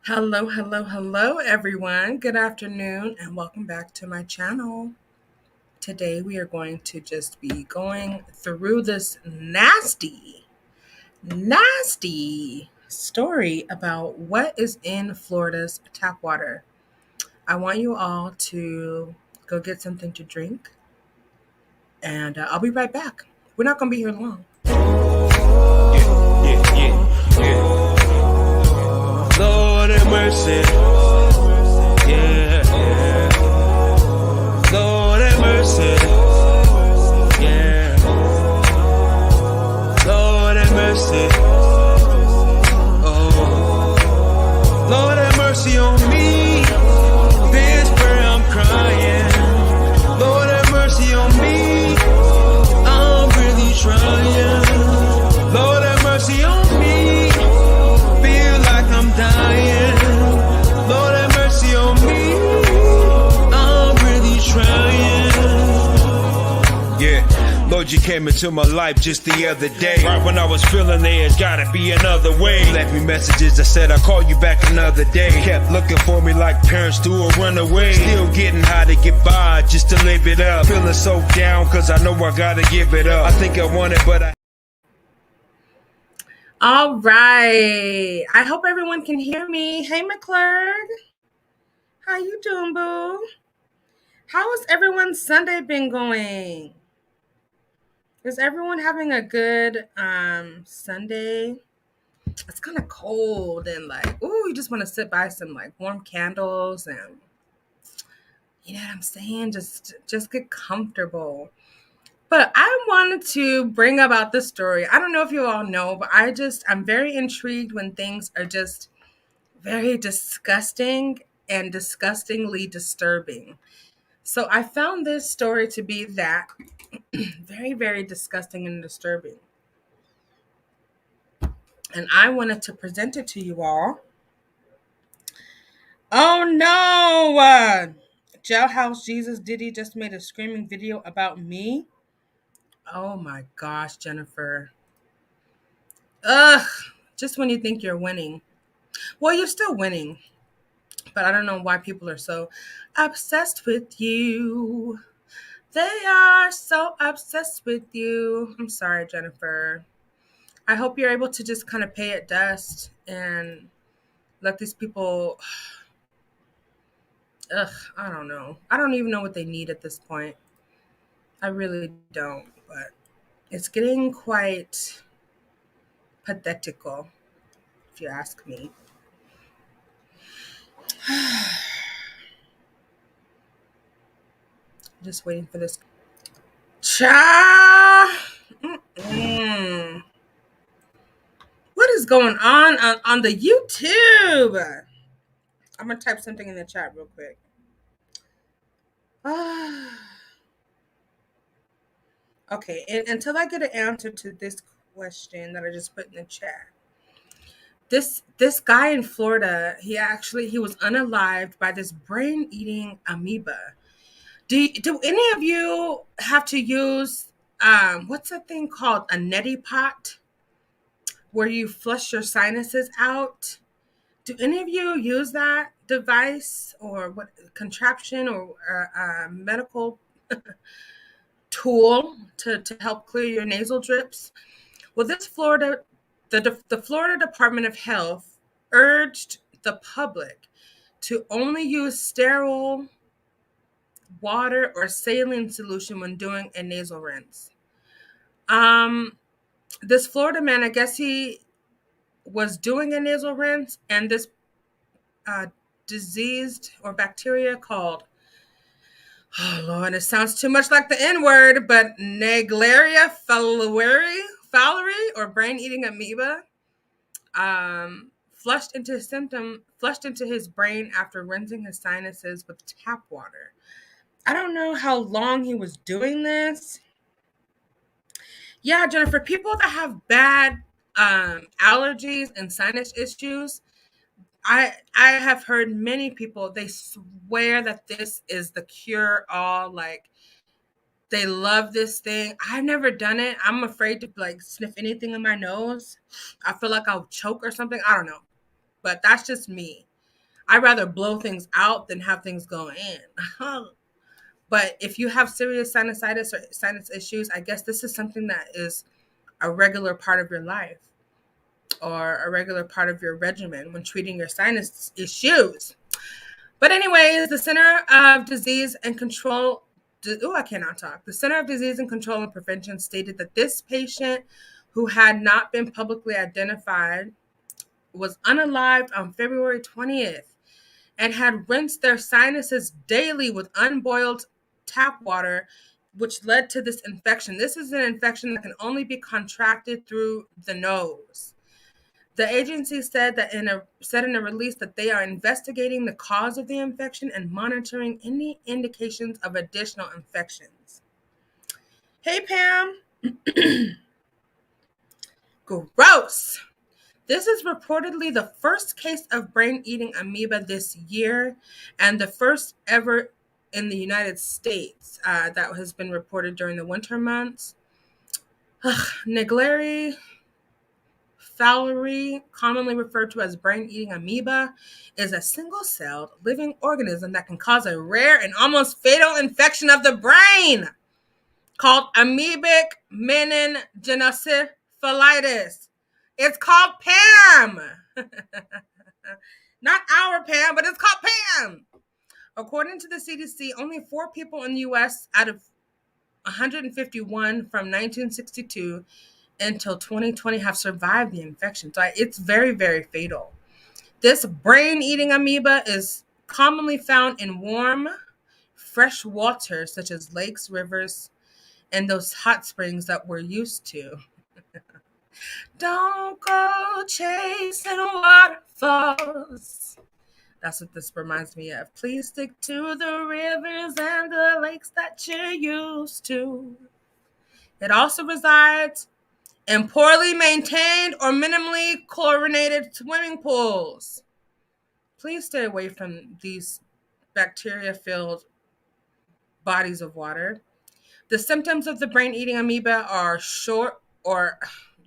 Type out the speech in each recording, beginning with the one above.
Hello, hello, hello, everyone. Good afternoon, and welcome back to my channel. Today, we are going to just be going through this nasty story about what is in Florida's tap water. I want you all to go get something to drink, and I'll be right back. We're not going to be here long. Lord have mercy. Yeah. Lord have mercy. Yeah. Lord have mercy. Oh. Lord have mercy on me. This prayer I'm crying. Lord have mercy on me. I'm really trying. Lord have mercy on me. Feel like I'm dying. Lord have mercy on me. I'm really trying. Yeah, Lord, you came into my life just the other day. Right when I was feeling there's gotta be another way. You left me messages that said I'll call you back another day. Kept looking for me like parents do or run away. Still getting high to get by just to live it up. Feeling so down cause I know I gotta give it up. I think I want it but I All right. I hope everyone can hear me. Hey, McClurg. How you doing, boo? How has everyone's Sunday been going? Is everyone having a good Sunday? It's kind of cold and you just want to sit by some warm candles and you know what I'm saying? Just get comfortable. But I wanted to bring about this story. I don't know if you all know, but I'm very intrigued when things are just very disgusting and disgustingly disturbing. So I found this story to be that very, very disgusting and disturbing. And I wanted to present it to you all. Oh no! Jailhouse Jesus Diddy just made a screaming video about me. Oh my gosh, Jennifer. Ugh. Just when you think you're winning. Well, you're still winning. But I don't know why people are so obsessed with you. They are so obsessed with you. I'm sorry, Jennifer. I hope you're able to just kind of pay it dust and let these people. Ugh, I don't know. I don't even know what they need at this point. I really don't. But it's getting quite pathetical, if you ask me. Just waiting for this. Cha! Mm-mm. What is going on the YouTube? I'm gonna type something in the chat real quick. Okay, and until I get an answer to this question that I just put in the chat, this guy in Florida, he was unalived by this brain-eating amoeba. Do any of you have to use what's that thing called, a neti pot, where you flush your sinuses out? Do any of you use that device or what contraption or medical tool to help clear your nasal drips? Well, the Florida Department of Health urged the public to only use sterile water or saline solution when doing a nasal rinse. This Florida man, I guess he was doing a nasal rinse, and this uh, diseased or bacteria called, oh Lord, it sounds too much like the N word, but Naegleria fowleri or brain-eating amoeba, flushed into his brain after rinsing his sinuses with tap water. I don't know how long he was doing this. Yeah, Jennifer, people that have bad allergies and sinus issues, I have heard many people, they swear that this is the cure all. Like, they love this thing. I've never done it. I'm afraid to sniff anything in my nose. I feel like I'll choke or something. I don't know. But that's just me. I'd rather blow things out than have things go in. But if you have serious sinusitis or sinus issues, I guess this is something that is a regular part of your life or a regular part of your regimen when treating your sinus issues. But anyways, the Center of Disease and Control, I cannot talk. The Center of Disease and Control and Prevention stated that this patient who had not been publicly identified was unalived on February 20th and had rinsed their sinuses daily with unboiled tap water, which led to this infection. This is an infection that can only be contracted through the nose. The agency said in a release that they are investigating the cause of the infection and monitoring any indications of additional infections. Hey, Pam. Gross. This is reportedly the first case of brain-eating amoeba this year and the first ever in the United States that has been reported during the winter months. Naegleria fowleri, commonly referred to as brain-eating amoeba, is a single-celled living organism that can cause a rare and almost fatal infection of the brain called amoebic meningoencephalitis. It's called Pam. Not our Pam, but it's called Pam. According to the CDC, only 4 people in the U.S. out of 151 from 1962 until 2020 have survived the infection. So it's very, very fatal. This brain-eating amoeba is commonly found in warm, fresh water, such as lakes, rivers, and those hot springs that we're used to. Don't go chasing waterfalls. That's what this reminds me of. Please stick to the rivers and the lakes that you're used to. It also resides in poorly maintained or minimally chlorinated swimming pools. Please stay away from these bacteria-filled bodies of water. The symptoms of the brain-eating amoeba are short or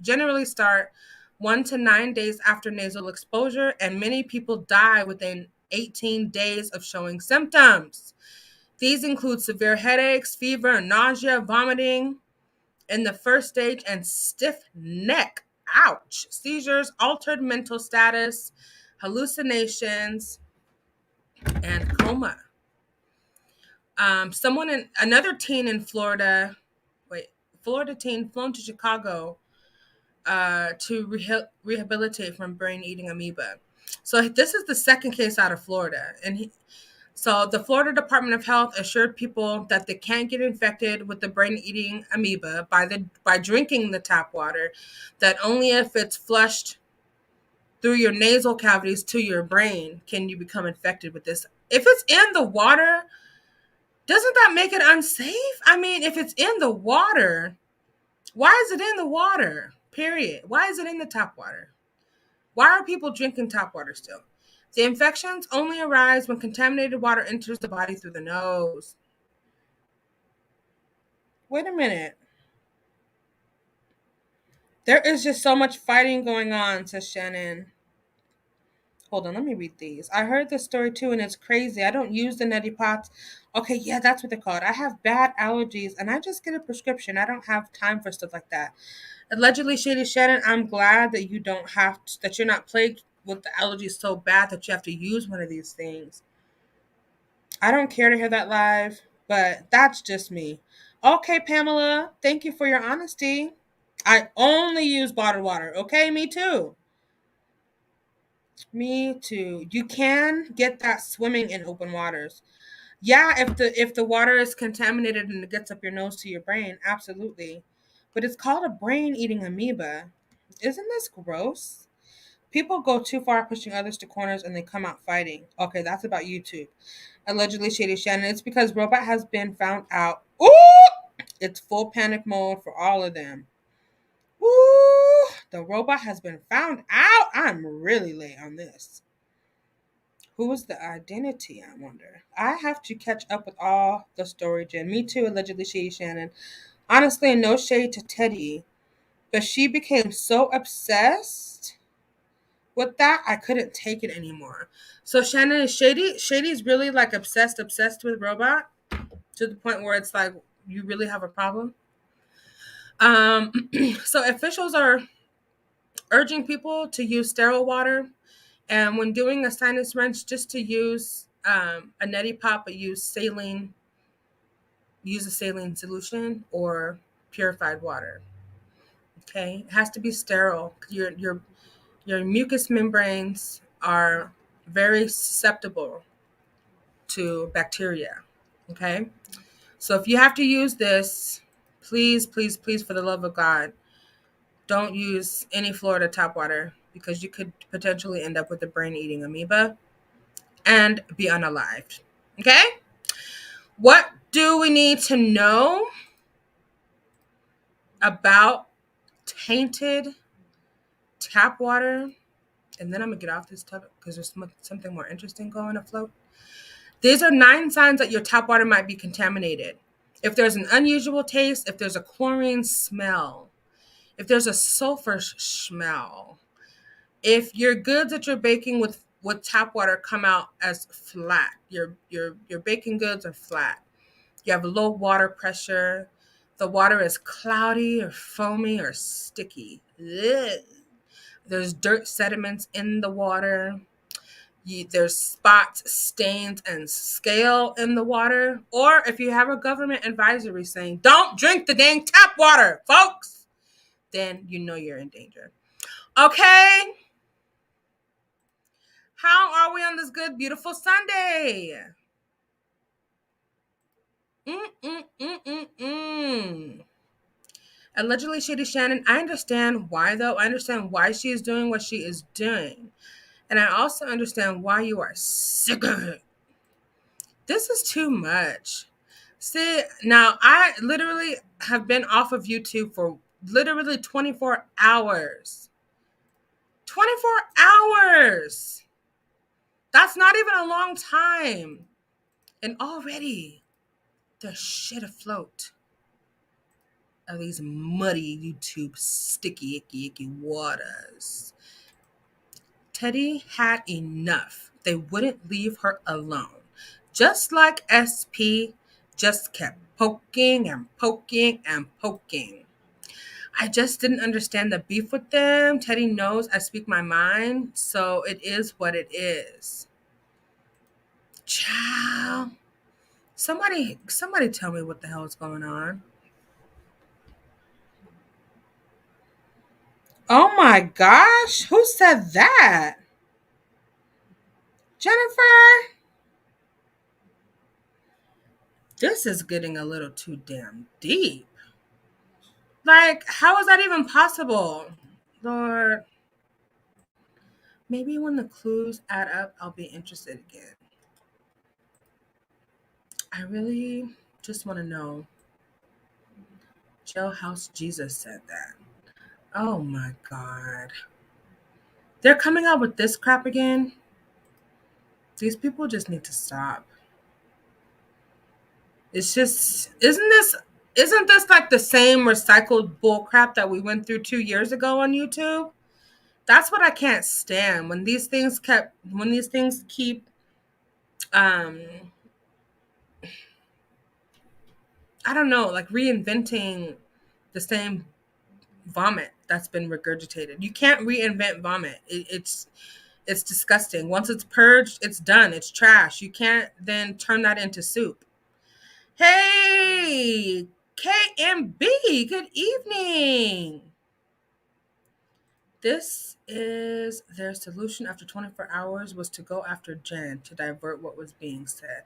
generally start 1 to 9 days after nasal exposure, and many people die within 18 days of showing symptoms. These include severe headaches, fever, nausea, vomiting in the first stage, and stiff neck, ouch, seizures, altered mental status, hallucinations, and coma. Another teen in Florida teen flown to Chicago to rehabilitate from brain-eating amoeba. So this is the second case out of Florida. So the Florida Department of Health assured people that they can't get infected with the brain-eating amoeba by drinking the tap water, that only if it's flushed through your nasal cavities to your brain can you become infected with this. If it's in the water, doesn't that make it unsafe? I mean, if it's in the water, why is it in the water? Period. Why is it in the tap water? Why are people drinking tap water still? The infections only arise when contaminated water enters the body through the nose. Wait a minute. There is just so much fighting going on, says Shannon. Hold on, let me read these. I heard this story too, and it's crazy. I don't use the neti pots. Okay, yeah, that's what they're called. I have bad allergies, and I just get a prescription. I don't have time for stuff like that. Allegedly, Shady Shannon, I'm glad that that you're not plagued with the allergies so bad that you have to use one of these things. I don't care to hear that live, but that's just me. Okay, Pamela, thank you for your honesty. I only use bottled water. Okay, me too. Me too. You can get that swimming in open waters. Yeah, if the water is contaminated and it gets up your nose to your brain, absolutely. But it's called a brain-eating amoeba. Isn't this gross? People go too far pushing others to corners and they come out fighting. Okay, that's about YouTube. Allegedly, Shady Shannon. It's because robot has been found out. Ooh! It's full panic mode for all of them. Ooh! The robot has been found out. I'm really late on this. Who is the identity, I wonder? I have to catch up with all the story, Jen. Me too, allegedly Shady Shannon. Honestly, no shade to Teddy, but she became so obsessed with that, I couldn't take it anymore. So Shannon is shady. Shady's really like obsessed with robot to the point where it's like you really have a problem. Um, so officials are urging people to use sterile water, and when doing a sinus wrench, just to use a neti pot, but use a saline solution or purified water. Okay, it has to be sterile. Your mucous membranes are very susceptible to bacteria. Okay, so if you have to use this, please, please, please, for the love of God, don't use any Florida tap water because you could potentially end up with a brain-eating amoeba and be unalived. Okay? What do we need to know about tainted tap water? And then I'm going to get off this topic because there's something more interesting going afloat. These are 9 signs that your tap water might be contaminated. If there's an unusual taste, if there's a chlorine smell, if there's a sulfur smell, if your goods that you're baking with tap water come out as flat, your baking goods are flat. You have low water pressure. The water is cloudy or foamy or sticky. Ugh. There's dirt sediments in the water. There's spots, stains, and scale in the water. Or if you have a government advisory saying, don't drink the dang tap water, folks, then you know you're in danger. Okay? How are we on this good, beautiful Sunday? Allegedly Shady Shannon, I understand why though. I understand why she is doing what she is doing. And I also understand why you are sick of it. This is too much. See, now I literally have been off of YouTube for literally 24 hours. 24 hours! That's not even a long time. And already there's shit afloat of these muddy YouTube sticky, icky waters. Teddy had enough. They wouldn't leave her alone. Just like SP just kept poking and poking and poking. I just didn't understand the beef with them. Teddy knows I speak my mind, so it is what it is. Ciao. Somebody tell me what the hell is going on. Oh my gosh, who said that? Jennifer? This is getting a little too damn deep. Like, how is that even possible? Lord, maybe when the clues add up, I'll be interested again. I really just want to know. Jailhouse Jesus said that. Oh my God. They're coming out with this crap again? These people just need to stop. It's just, isn't this like the same recycled bull crap that we went through 2 years ago on YouTube? That's what I can't stand. When these things keep I don't know, like reinventing the same vomit that's been regurgitated. You can't reinvent vomit. It's disgusting. Once it's purged, it's done. It's trash. You can't then turn that into soup. Hey, KMB, good evening. This is their solution after 24 hours was to go after Jen to divert what was being said.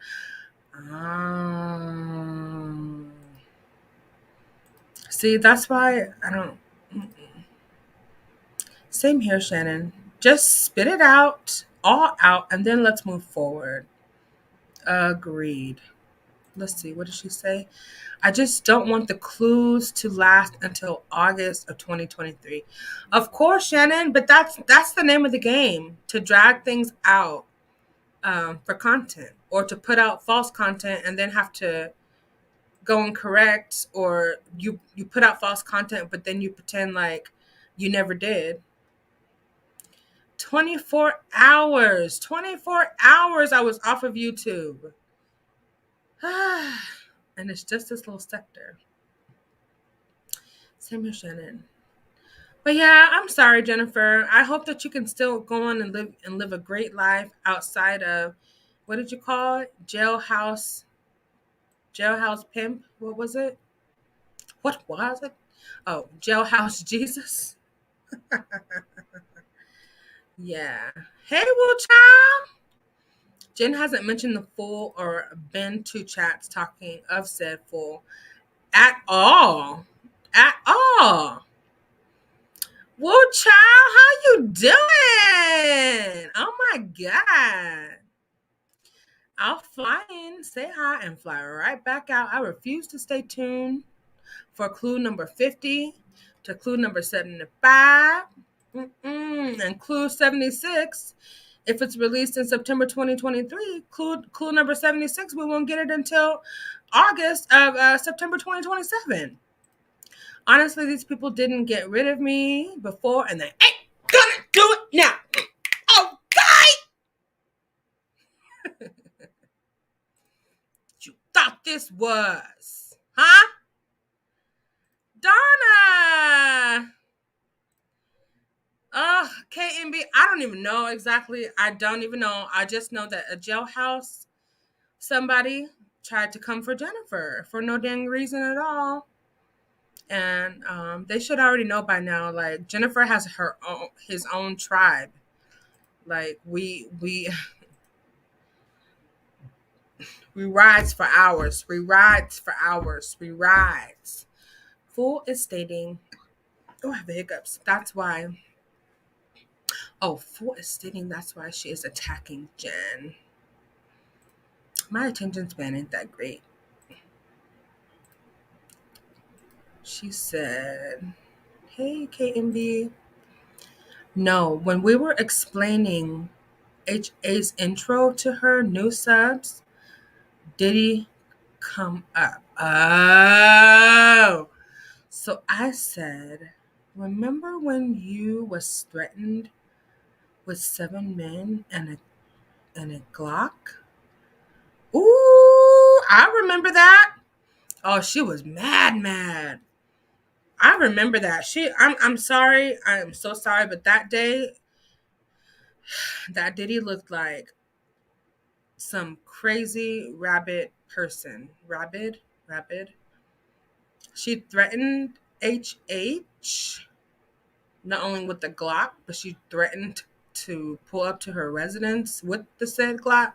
See, that's why I don't. Same here, Shannon. Just spit it out, all out, and then let's move forward. Agreed. Let's see, what did she say? I just don't want the clues to last until August of 2023. Of course, Shannon, but that's the name of the game, to drag things out for content, or to put out false content and then have to go and correct, or you put out false content but then you pretend like you never did. 24 hours. 24 hours I was off of YouTube. And it's just this little sector. Same here, Shannon. But yeah, I'm sorry, Jennifer. I hope that you can still go on and live a great life outside of, what did you call it? Jailhouse pimp. What was it? What was it? Oh, jailhouse Jesus. Yeah. Hey, Woo Child. Jen hasn't mentioned the fool or been to chats talking of said fool at all. At all. Woo Child, how you doing? Oh my God. I'll fly in, say hi, and fly right back out. I refuse to stay tuned for clue number 50 to clue number 75. And clue 76, if it's released in September 2023, clue number 76, we won't get it until August of September 2027. Honestly, these people didn't get rid of me before, and they ain't gonna do it now. Okay? You thought this was, huh? Donna! KMB, I don't even know exactly. I don't even know. I just know that a jailhouse, somebody tried to come for Jennifer for no dang reason at all. And they should already know by now. Like, Jennifer has his own tribe. Like, we rides for hours. We rides for hours. We rides. Fool is stating, oh, I have the hiccups. That's why. Oh, Fool is stating that's why she is attacking Jen. My attention span ain't that great. She said, hey, KMB. No, when we were explaining HA's intro to her new subs, Diddy come up. Oh. So I said, remember when you was threatened with 7 men and a Glock? Ooh, I remember that. Oh, she was mad. I remember that. I'm sorry. I am so sorry, but that day, that Diddy looked like some crazy rabid person. Rabid. She threatened HH not only with the Glock, but she threatened to pull up to her residence with the said Glock.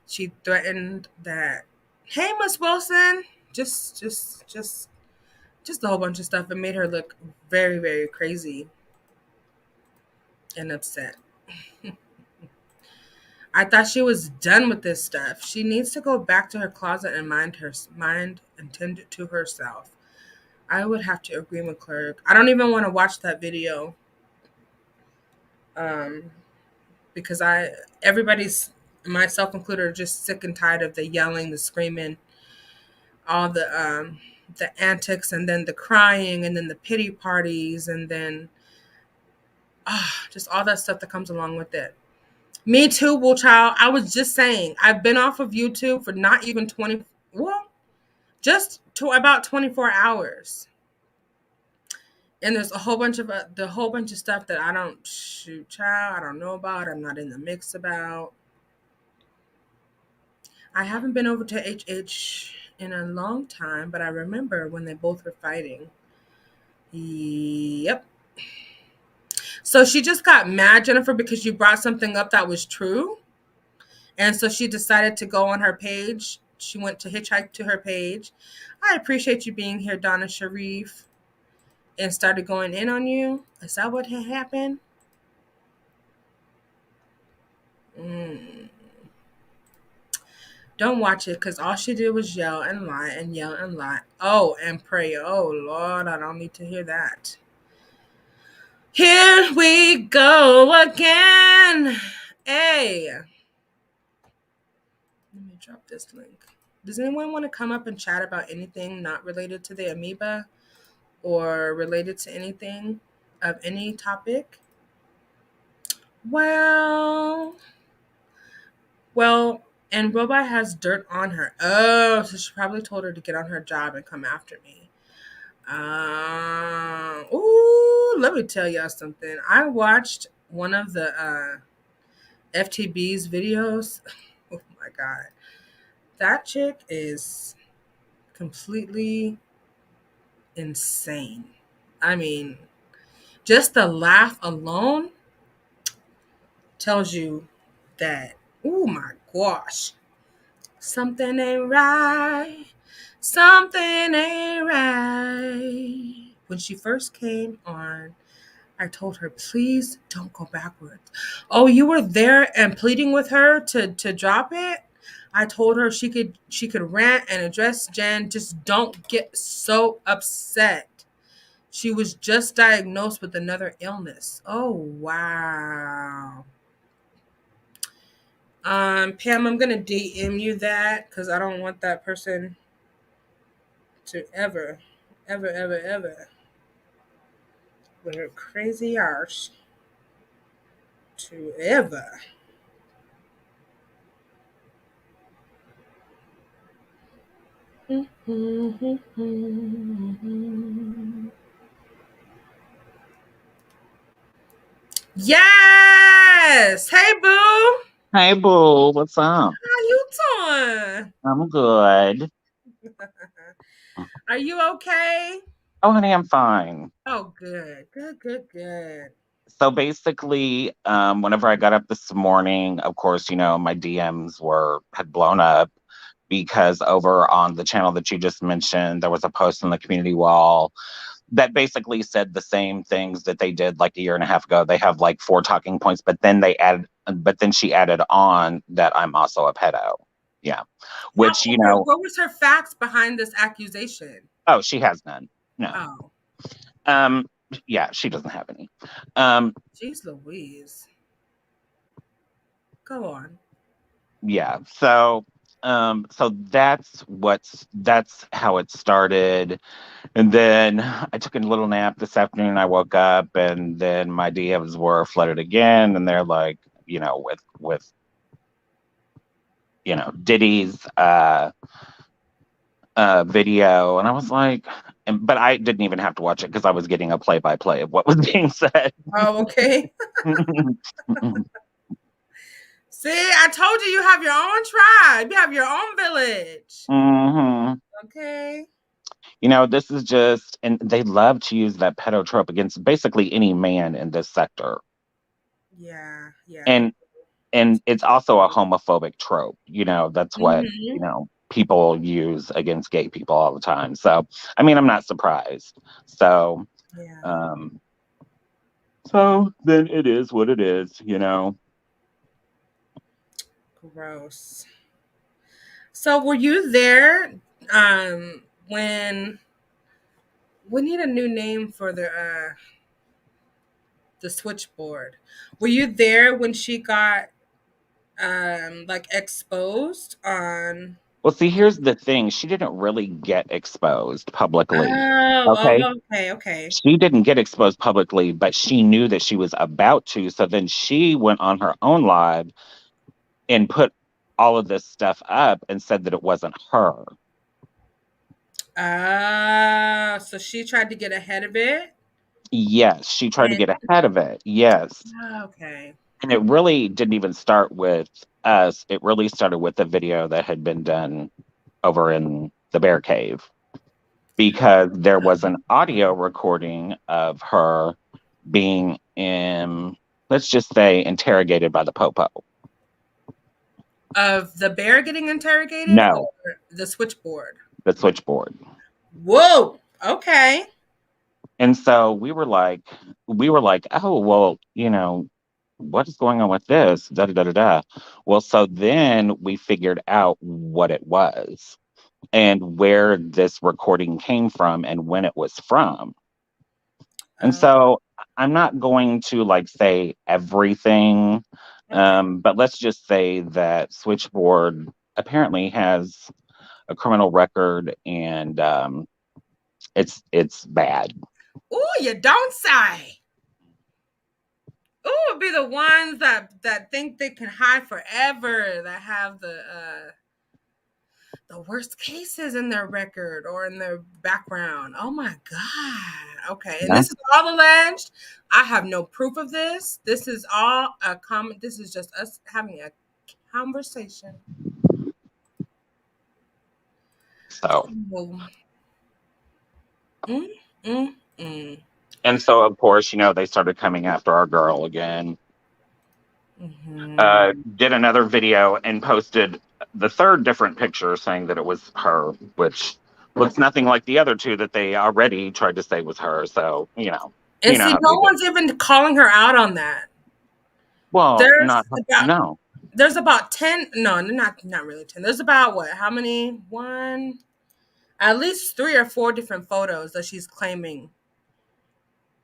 She threatened that, hey, Miss Wilson, just a whole bunch of stuff. It made her look very, very crazy and upset. I thought she was done with this stuff. She needs to go back to her closet and mind and tend to herself. I would have to agree with Clerk. I don't even want to watch that video. Because everybody's, myself included, are just sick and tired of the yelling, the screaming, all the antics, and then the crying, and then the pity parties, and then just all that stuff that comes along with it. Me too, Bull Child. I was just saying, I've been off of YouTube for not even just to about 24 hours. And there's a whole bunch of stuff that I don't child. I don't know about. I'm not in the mix about. I haven't been over to HH in a long time, but I remember when they both were fighting. Yep. So she just got mad, Jennifer, because you brought something up that was true. And so she decided to go on her page. She went to hitchhike to her page. I appreciate you being here, Donna Sharif. And started going in on you. Is that what had happened? Don't watch it, because all she did was yell and lie and yell and lie. Oh, and pray. Oh, Lord, I don't need to hear that. Here we go again. Hey. Let me drop this link. Does anyone want to come up and chat about anything not related to the Amoeba or related to anything of any topic? Well, well, and Robot has dirt on her. Oh, so she probably told her to get on her job and come after me. Ooh, let me tell y'all something. I watched one of the FTB's videos. Oh my god, that chick is completely insane. I mean, just the laugh alone tells you that, oh my gosh, something ain't right. Something ain't right. When she first came on, I told her, please don't go backwards. Oh, you were there and pleading with her to drop it? I told her she could rant and address Jen. Just don't get so upset. She was just diagnosed with another illness. Oh wow. Pam, I'm gonna DM you that because I don't want that person to ever with her crazy arse to ever. Yes. Hey, boo. Hey, boo, what's up? How you doing? I'm good. Are you okay? Oh, honey, I'm fine. Oh, good. Good, good, good. So basically, whenever I got up this morning, of course, my DMs had blown up because over on the channel that you just mentioned, there was a post on the community wall that basically said the same things that they did like a year and a half ago. They have like 4 talking points, but then she added on that I'm also a pedo. Yeah. How, Which, okay, what was her facts behind this accusation? oh, she has none. No. Oh, Um, yeah, she doesn't have any. Um, jeez Louise. Go on. yeah, so that's how it started. And then I took a little nap this afternoon. I woke up and then my DMs were flooded again, and they're like, with Diddy's video, and I was like, but I didn't even have to watch it because I was getting a play-by-play of what was being said. Oh, okay. See, I told you have your own tribe. You have your own village. hmm Okay. This is just, and they love to use that pedo trope against basically any man in this sector. Yeah, yeah. And it's also a homophobic trope. That's what, Mm-hmm. people use against gay people all the time. So, I mean, I'm not surprised. So, Yeah. um, so then it is what it is. Gross. So were you there when we need a new name for the switchboard. Were you there when she got like exposed on? Well, see, here's the thing. She didn't really get exposed publicly. Oh, Okay. oh, okay, okay. She didn't get exposed publicly, but she knew that she was about to. So then she went on her own live and put all of this stuff up and said that it wasn't her. So she tried to get ahead of it. Yes, she tried to And get ahead of it. Yes. okay. And it really didn't even start with us. It really started with the video that had been done over in the bear cave because there was an audio recording of her being let's just say, interrogated by the popo. Of the bear getting interrogated or No, the switchboard? the switchboard. Whoa. Okay. And so we were like, oh, well, what is going on with this? Da da da da da. Well, so then we figured out what it was and where this recording came from and when it was from. And Oh, so I'm not going to like say everything, okay. but let's just say that Switchboard apparently has a criminal record, and it's bad. Oh, you don't say. Ooh, it'd be the ones that think they can hide forever, that have the worst cases in their record or in their background. Oh my God. Okay. And Yeah. this is all alleged. I have no proof of this. This is all a comment. This is just us having a conversation. So, Well, mm, mm, mm. and so of course, they started coming after our girl again. Mm-hmm. Did another video and posted the third different picture saying that it was her, which looks nothing like the other two that they already tried to say was her. So, And you know see, how they no do. one's even calling her out on that. Well, There's not about no. there's about 10, no, not really 10. There's about what? How many? One, at least 3 or 4 different photos that she's claiming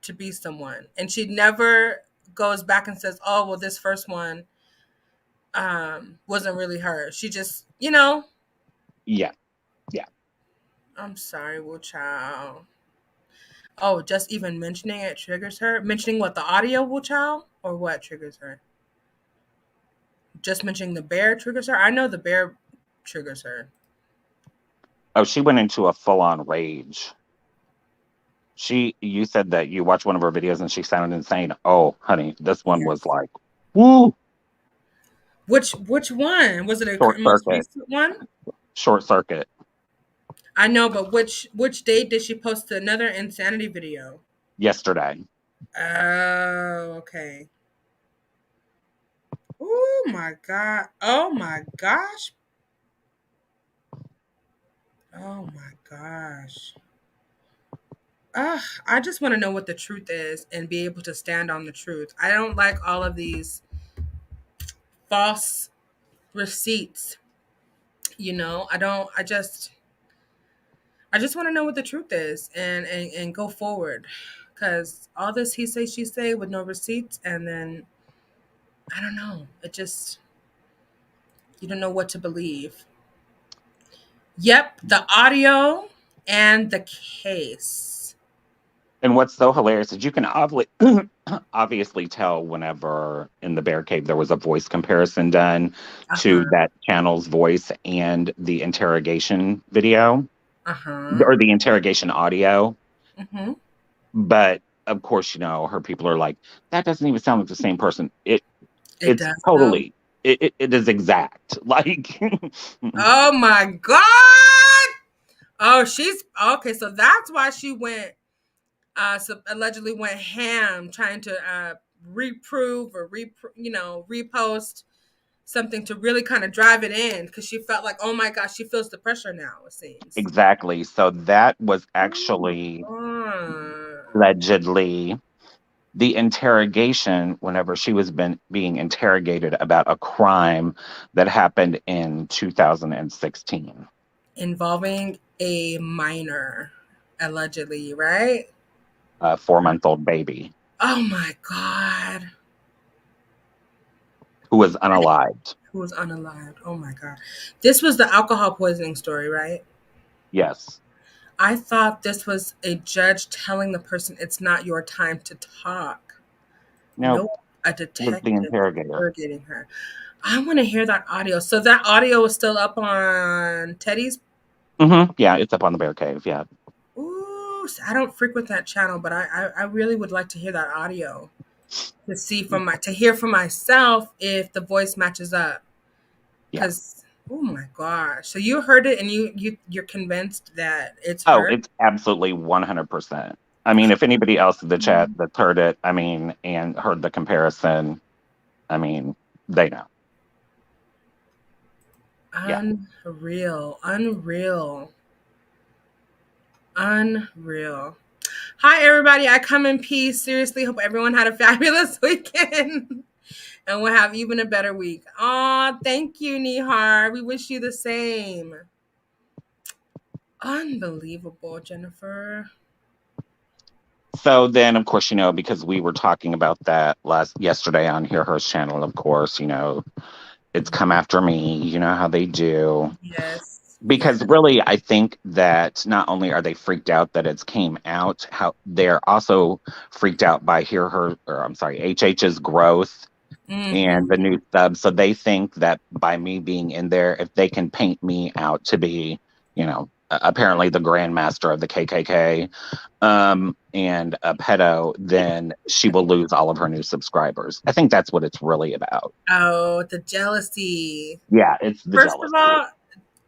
to be someone. And she never goes back and says, "Oh, well, this first one wasn't really her." She just, Yeah, yeah. I'm sorry, Wu Chow. Oh, just even mentioning it triggers her. Mentioning what, the audio, Wu Chow, or what triggers her? Just mentioning the bear triggers her. I know the bear triggers her. Oh, she went into a full-on rage. You said that you watched one of her videos and she sounded insane. Oh, honey, this one was Yes. like, woo, Which one was it? short A most circuit, recent one? short circuit. I know, but which date did she post another insanity video? Yesterday. Oh, okay. Oh my god. Oh my gosh. Oh my gosh. Ugh, I just want to know what the truth is and be able to stand on the truth. I don't like all of these false receipts. I don't. I just want to know what the truth is and go forward. Because all this he say she say with no receipts, and then I don't know. It just, you don't know what to believe. Yep, the audio and the case. And what's so hilarious is you can obviously tell whenever in the bear cave there was a voice comparison done Uh to huh. that channel's voice and the interrogation video Uh huh. or the interrogation audio. Mm-hmm. But of course, her people are like, that doesn't even sound like the same person. It It's does though. totally, it is exact. Like, Oh my god. Oh, she's okay. So that's why she went. Allegedly went ham trying to reprove or repost something to really kind of drive it in because she felt like, oh my gosh, she feels the pressure now. It seems. exactly. So that was Oh actually my god. allegedly the interrogation whenever she was being interrogated about a crime that happened in 2016. Involving a minor, allegedly, right? A 4-month-old baby Oh my god. who was unalived. Who was unalived? Oh my god. This was the alcohol poisoning story, right? Yes. I thought this was a judge telling the person it's not your time to talk. No, Nope, a it was the detective interrogator. interrogating her. I want to hear that audio. So that audio is still up on Teddy's. Yeah, it's up on the bear cave. Yeah. Ooh, I don't frequent that channel, but I really would like to hear that audio to hear for myself if the voice matches up. Yeah. Because oh my gosh, so you heard it and you're convinced that it's Oh, her. it's absolutely 100%. I mean, if anybody else in the chat Mhm. that's heard it, I mean, and heard the comparison, I mean, they know. Yeah. Unreal, unreal, unreal. Hi, everybody. I come in peace. Seriously, hope everyone had a fabulous weekend and we'll have even a better week. Aw, thank you, Nihar. We wish you the same. Unbelievable, Jennifer. So then, of course, because we were talking about that yesterday on Hear Her's channel, of course, it's come after me. You know how they do. Yes. Yeah. because really I think that not only are they freaked out that it's came out, how they're also freaked out by HH's growth and the Mm-hmm. new subs. So they think that by me being in there, if they can paint me out to be, apparently the grandmaster of the KKK, and a pedo, then she will lose all of her new subscribers. I think that's what it's really about. Oh, the jealousy. Yeah, it's the First of jealousy. all,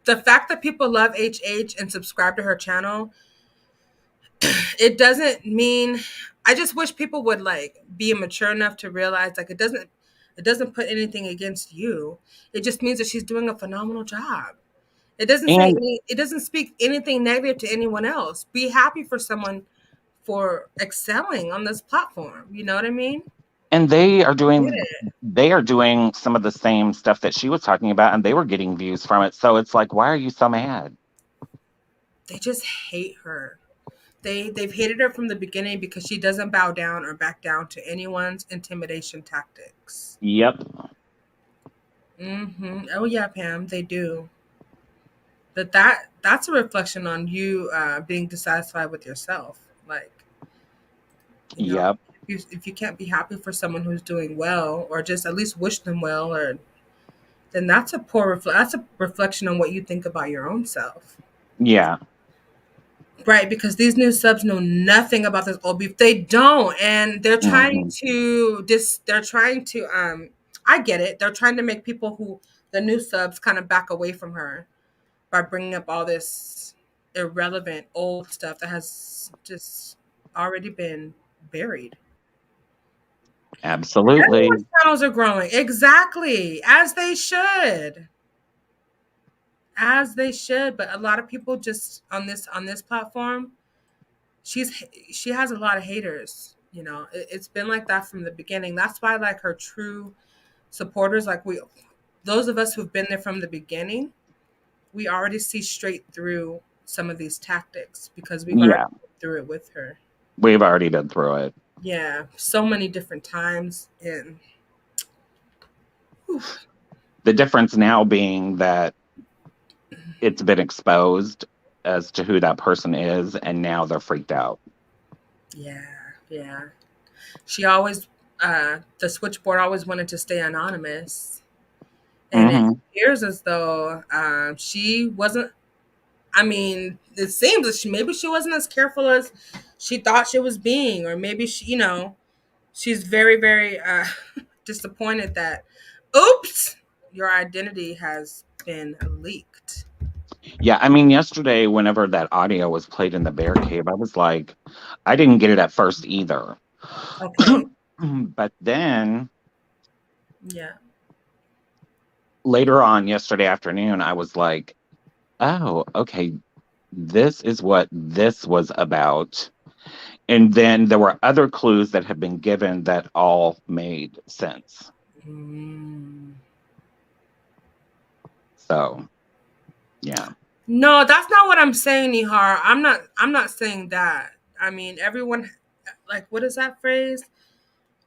the fact that people love HH and subscribe to her channel, it doesn't mean. I just wish people would like be mature enough to realize like it doesn't put anything against you. It just means that she's doing a phenomenal job. And It doesn't speak anything negative to anyone else. Be happy for someone for excelling on this platform. You know what I mean? and Get it. they are doing some of the same stuff that she was talking about, and they were getting views from it. So it's like, why are you so mad? They just hate her. They've hated her from the beginning because she doesn't bow down or back down to anyone's intimidation tactics. Yep. Oh yeah, Pam, they do. That's a reflection on you being dissatisfied with yourself. Like, you know, Yep. if you can't be happy for someone who's doing well, or just at least wish them well, or then that's a reflection on what you think about your own self. Yeah. Right, because these new subs know nothing about this old beef. They don't, and Hmm. they're trying to I get it. They're trying to make people who the new subs kind of back away from her by bringing up all this irrelevant old stuff that has just already been buried. Absolutely. Everyone's channels are growing. Exactly, as they should. As they should, but a lot of people just on this platform, she's she has a lot of haters. It's been like that from the beginning. That's why like her true supporters, like we those of us who've been there from the beginning, we already see straight through some of these tactics because we've already Yeah. been through it with her. We've already been through it. Yeah, so many different times. And whew, The difference now being that it's been exposed as to who that person is, and now they're freaked out. yeah, yeah, she always the switchboard always wanted to stay anonymous, and it Hmm. appears as though she wasn't. I mean, it seems that maybe she wasn't as careful as she thought she was being, or maybe she's very, very disappointed that, oops, your identity has been leaked. Yeah, I mean, yesterday, whenever that audio was played in the bear cave, I was like, I didn't get it at first either. Okay. But then Yeah. later on yesterday afternoon, I was like, oh, okay, this is what this was about. And then there were other clues that have been given that all made sense. Mm. So, yeah. No, that's not what I'm saying, Nihar. I'm not saying that. I mean, everyone, like, what is that phrase?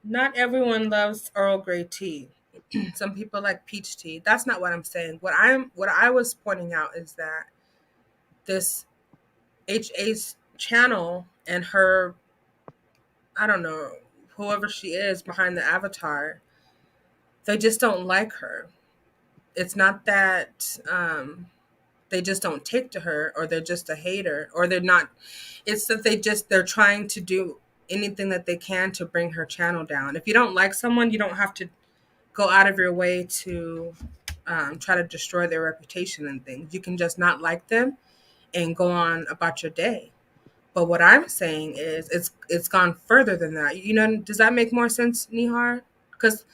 Not everyone loves Earl Grey tea. Some people like peach tea. That's not what I'm saying. What I was pointing out is that this HA's channel and her, I don't know, whoever she is behind the avatar, they just don't like her. It's not that they just don't take to her, or they're just a hater, or they're not. It's that they're trying to do anything that they can to bring her channel down. If you don't like someone, you don't have to go out of your way to try to destroy their reputation and things. You can just not like them and go on about your day. But what I'm saying is, it's gone further than that. Does that make more sense, Nihar? Because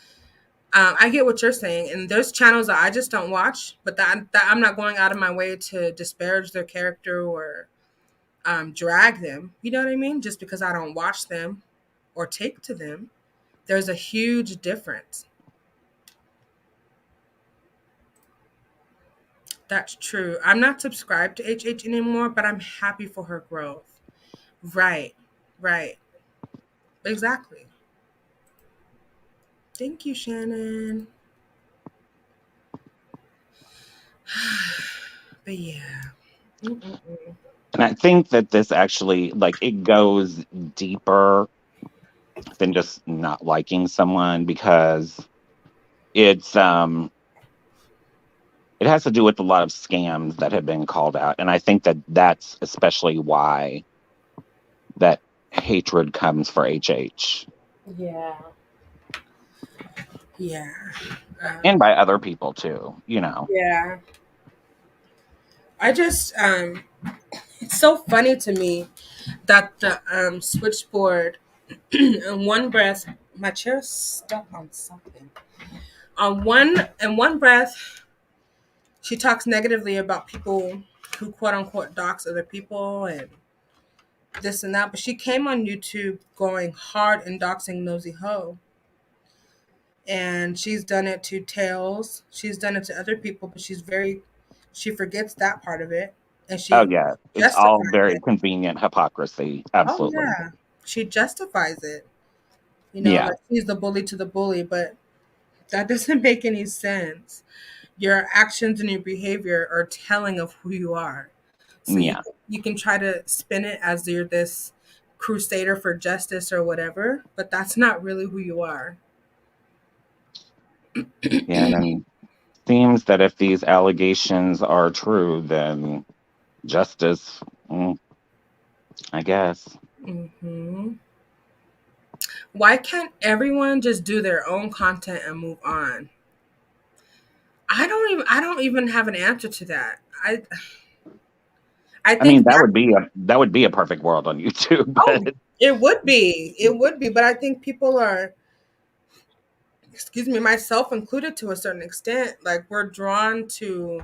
I get what you're saying, and there's channels that I just don't watch, but that I'm not going out of my way to disparage their character or drag them. You know what I mean? Just because I don't watch them or take to them, there's a huge difference. That's true. I'm not subscribed to HH anymore, but I'm happy for her growth. Right, right, exactly. Thank you, Shannon. But yeah. Mm-mm-mm. And I think that this actually, like, it goes deeper than just not liking someone, because it's it has to do with a lot of scams that have been called out, and I think that that's especially why that hatred comes for HH Yeah. Yeah. and Um, by other people too. You know. yeah. I just it's so funny to me that the switchboard in one breath, my chair's stuck on something. In one breath, she talks negatively about people who quote unquote dox other people and this and that, but she came on YouTube going hard and doxing Nosy Ho. And she's done it to Tails. She's done it to other people, but she forgets that part of it, and Oh she yeah, it's all justifies very it. convenient hypocrisy. Oh Absolutely. yeah, she justifies it. Yeah. Like she's the bully to the bully, but that doesn't make any sense. Your actions and your behavior are telling of who you are. So Yeah. you can try to spin it as you're this crusader for justice or whatever, but that's not really who you are. Yeah. And seems that if these allegations are true, then justice, mm, I guess. Hmm. Why can't everyone just do their own content and move on? I don't even have an answer to that. I I mean, think that that would be a perfect world on YouTube, oh, but it would be. It would be, but I think people are, excuse me, myself included to a certain extent, like we're drawn to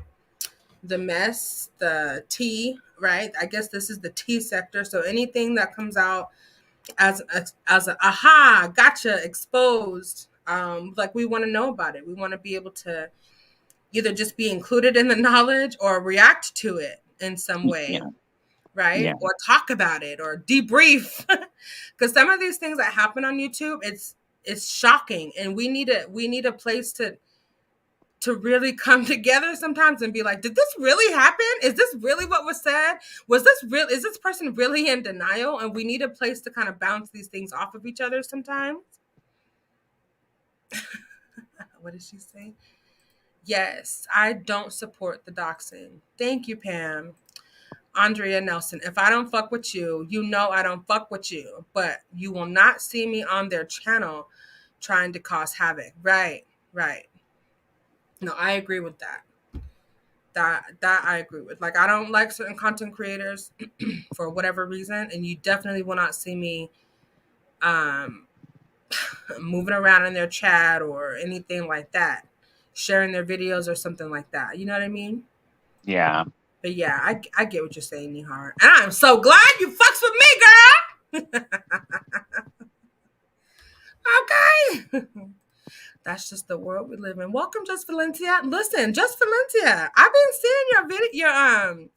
the mess, the tea, right? I guess this is the tea sector. So anything that comes out as a aha, gotcha, exposed, like we want to know about it. We want to be able to either just be included in the knowledge or react to it in some way, yeah, right? yeah, Or talk about it or debrief. Because some of these things that happen on YouTube, it's shocking, and we need a place to really come together sometimes and be like, did this really happen? Is this really what was said? Was this real? Is this person really in denial? And we need a place to kind of bounce these things off of each other sometimes. What did she say? Yes, I don't support the doxing. Thank you, Pam. Andrea Nelson, if I don't fuck with you, you know I don't fuck with you, but you will not see me on their channel trying to cause havoc. Right, right. No, I agree with that. That I agree with. Like I don't like certain content creators for whatever reason, and you definitely will not see me um moving around in their chat or anything like that, sharing their videos or something like that. You know what I mean? yeah. But yeah, I get what you're saying, Nihar. And I'm so glad you fucks with me, girl. Okay. That's just the world we live in. Welcome, Just Valencia. Listen, Just Valencia. I've been seeing your video, your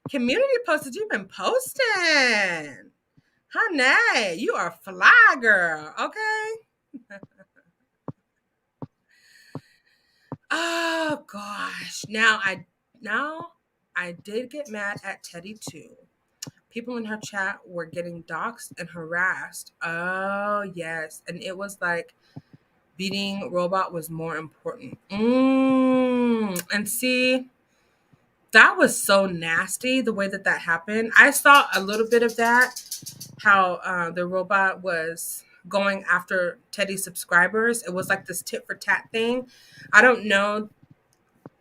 community posts that you've been posting. Honey, you are a fly girl, okay? Oh gosh. Now I did get mad at Teddy too. People in her chat were getting doxxed and harassed. Oh yes. And it was like beating Robot was more important. And see, that was so nasty the way that happened. I saw a little bit of that, how the Robot was going after Teddy's subscribers. It was like this tit for tat thing. I don't know.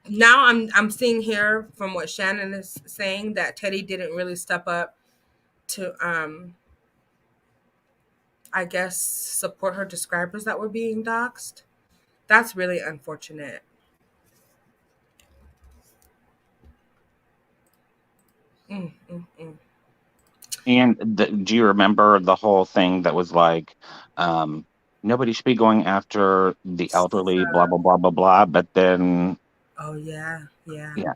Now I'm seeing here from what Shannon is saying that Teddy didn't really step up to I guess support her subscribers that were being doxxed. That's really unfortunate. Mm, mm, mm. And do you remember the whole thing that was like, um, nobody should be going after the elderly, blah blah blah blah blah. But then, Oh yeah, yeah. yeah,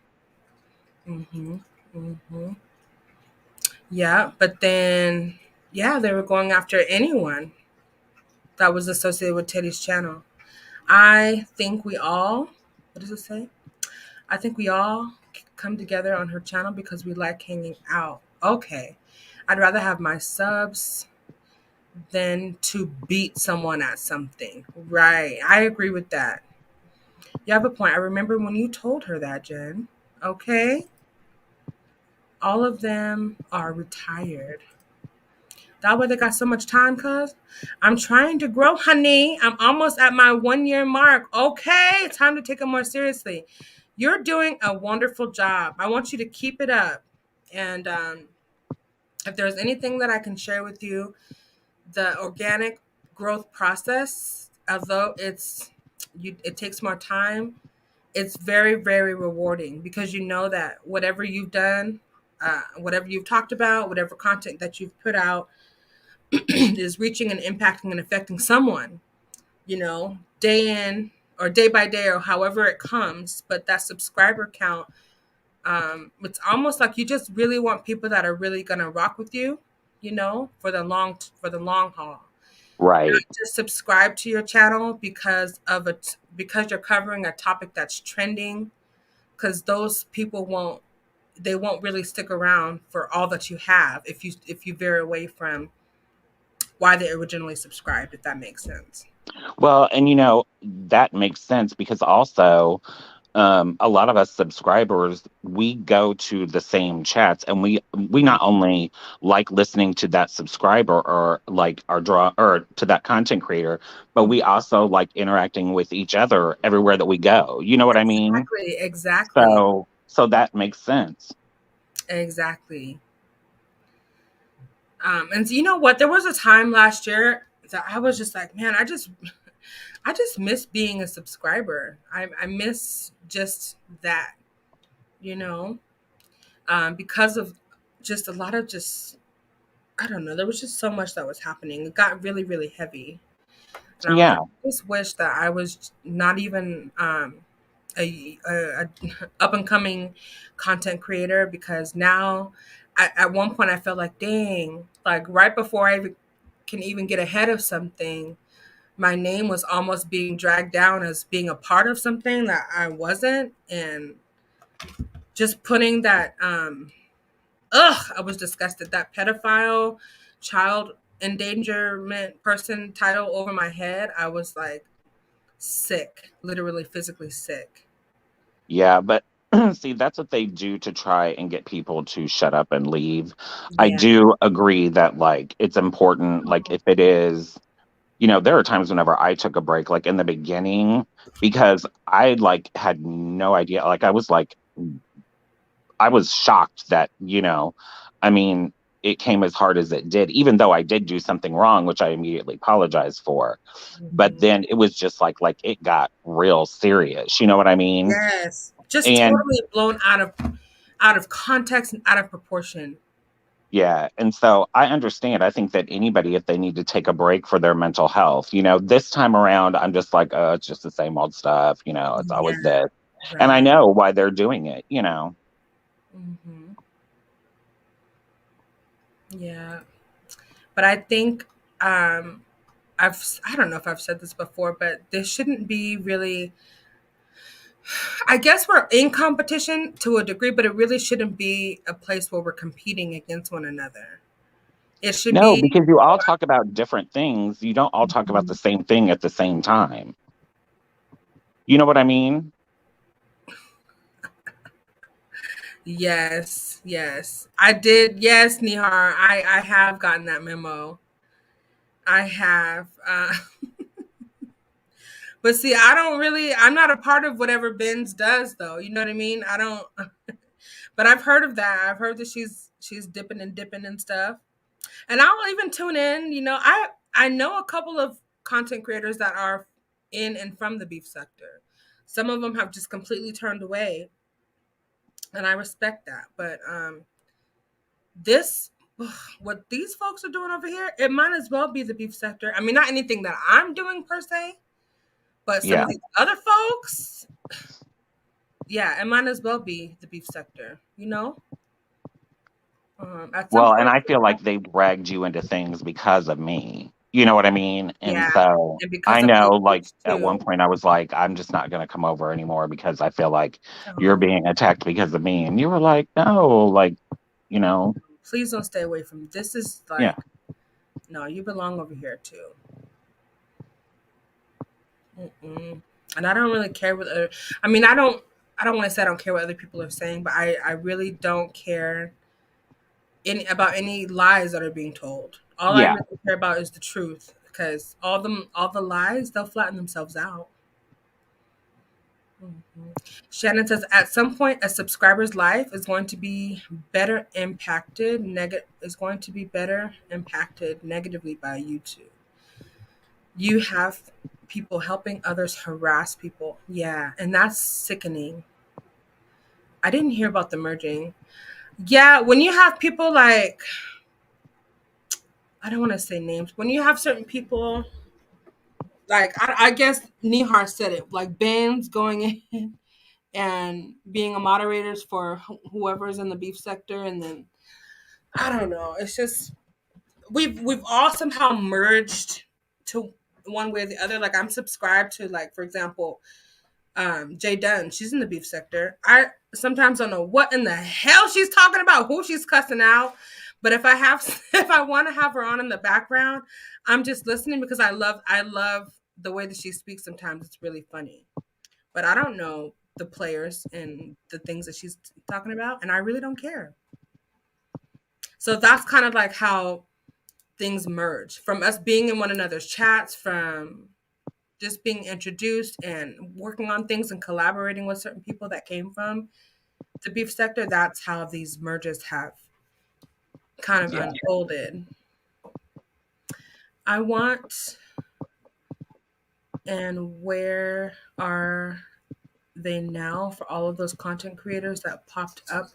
Mhm. Mhm. Yeah, but then yeah, they were going after anyone that was associated with Teddy's channel. I think we all, what does it say? I think we all come together on her channel because we like hanging out. Okay. I'd rather have my subs than to beat someone at something. Right. I agree with that. You have a point. I remember when you told her that, Jen. Okay. All of them are retired. That way they got so much time, cuz I'm trying to grow, honey. I'm almost at my 1 year mark. Okay, time to take it more seriously. You're doing a wonderful job. I want you to keep it up. And if there's anything that I can share with you, the organic growth process, although it takes more time, it's very, very rewarding because you know that whatever you've done, whatever you've talked about, whatever content that you've put out is reaching and impacting and affecting someone, day in or day by day or however it comes. But that subscriber count, it's almost like you just really want people that are really gonna rock with you, for the long haul. Not Right. just subscribe to your channel because you're covering a topic that's trending, because those people won't really stick around for all that you have if you veer away from why they originally subscribed, if that makes sense. Well, and that makes sense because also a lot of us subscribers, we go to the same chats, and we not only like listening to that subscriber or like our draw or to that content creator, but we also like interacting with each other everywhere that we go. You know what I mean? Exactly, exactly, So that makes sense. exactly. And so you know what? There was a time last year that I was just like, man, I just miss being a subscriber. I miss just that, you know, because of just a lot of just I don't know. There was just so much that was happening. It got really, really heavy, and I was like, Yeah. I just wish that I was not even a up and coming content creator, because now at one point I felt like, dang, like right before I can even get ahead of something, my name was almost being dragged down as being a part of something that I wasn't. And just putting that I was disgusted, that pedophile child endangerment person title over my head. I was like sick, literally physically sick. Yeah, but see, that's what they do to try and get people to shut up and leave. I Yeah. do agree that like it's important, like if it is, there are times whenever I took a break, like in the beginning, because I like had no idea. Like I was shocked that, I mean, it came as hard as it did, even though I did do something wrong, which I immediately apologized for. But Mhm. then it was just like it got real serious. You know what I mean? Yes. Just And totally blown out of context and out of proportion. yeah, and so I understand. I think that anybody, if they need to take a break for their mental health, this time around, I'm just like, it's just the same old stuff. It's always Yeah. this. And I Right. know why they're doing it. Hmm. Yeah. But I think I don't know if I've said this before, but this shouldn't be really. I guess we're in competition to a degree, but it really shouldn't be a place where we're competing against one another. It should No, be. because you all talk about different things. You don't all talk about the same thing at the same time. You know what I mean? Yes, yes. I did. Yes, Nihar. I have gotten that memo. I have. But see, I'm not a part of whatever Ben's does, though. You know what I mean? I don't. But I've heard of that. I've heard that she's dipping and dipping and stuff. And I'll even tune in. I know a couple of content creators that are in and from the beef sector. Some of them have just completely turned away, and I respect that. But this what these folks are doing over here, it might as well be the beef sector. I mean, not anything that I'm doing per se, but some Yeah. of these other folks, yeah, it might as well be the beef sector. At some Well, and point, I feel like they dragged you into things because of me. You know what I mean? And Yeah. so And because I of know, the like, age at one too. point I was like, I'm just not going to come over anymore because I feel like you're Oh, being attacked because of me. And you were like, no, like, you know, please don't stay away from me. This is yeah, like, no, you belong over here too. Mm-mm. And I don't really care what other. I mean, I don't want to say I don't care what other people are saying, but I really don't care about any lies that are being told. All I yeah, really care about is the truth, because all the lies, they'll flatten themselves out. Mhm. Shannon says at some point a subscriber's life is going to be better impacted is going to be better impacted negatively by YouTube. You have people helping others harass people. Yeah, and that's sickening. I didn't hear about the merging. Yeah, when you have people like, I don't want to say names, when you have certain people, like, I guess Nihar said it, like bands going in and being a moderators for whoever's in the beef sector, and then I don't know. It's just we've all somehow merged to one way or the other. Like I'm subscribed to, like, for example, Jay Dunn. She's in the beef sector. I sometimes don't know what in the hell she's talking about, who she's cussing out. But if I have if I want to have her on in the background, I'm just listening because I love the way that she speaks. Sometimes it's really funny. But I don't know the players and the things that she's talking about, and I really don't care. So that's kind of like how things merge from us being in one another's chats, from just being introduced and working on things and collaborating with certain people that came from the beef sector. That's how these mergers have kind of yeah, unfolded. I want, and where are they now for all of those content creators that popped up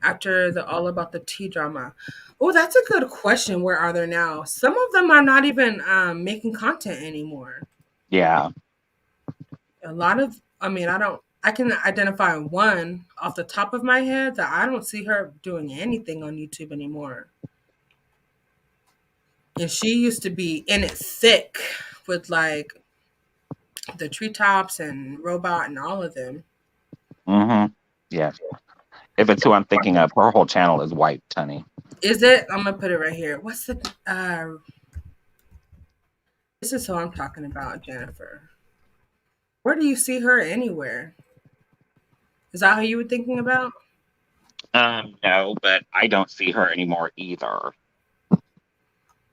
after the All About the Tea drama? Oh, that's a good question. Where are they now? Some of them are not even making content anymore. yeah, A lot of, I mean, I can identify one off the top of my head that I don't see her doing anything on YouTube anymore. And she used to be in it thick with like the treetops and robot and all of them. mm-hmm, yeah. If it's who I'm thinking of, her whole channel is wiped, honey. Is it? I'm gonna put it right here. What's the this is who I'm talking about, Jennifer. Where do you see her anywhere? Is that who you were thinking about? No, but I don't see her anymore either.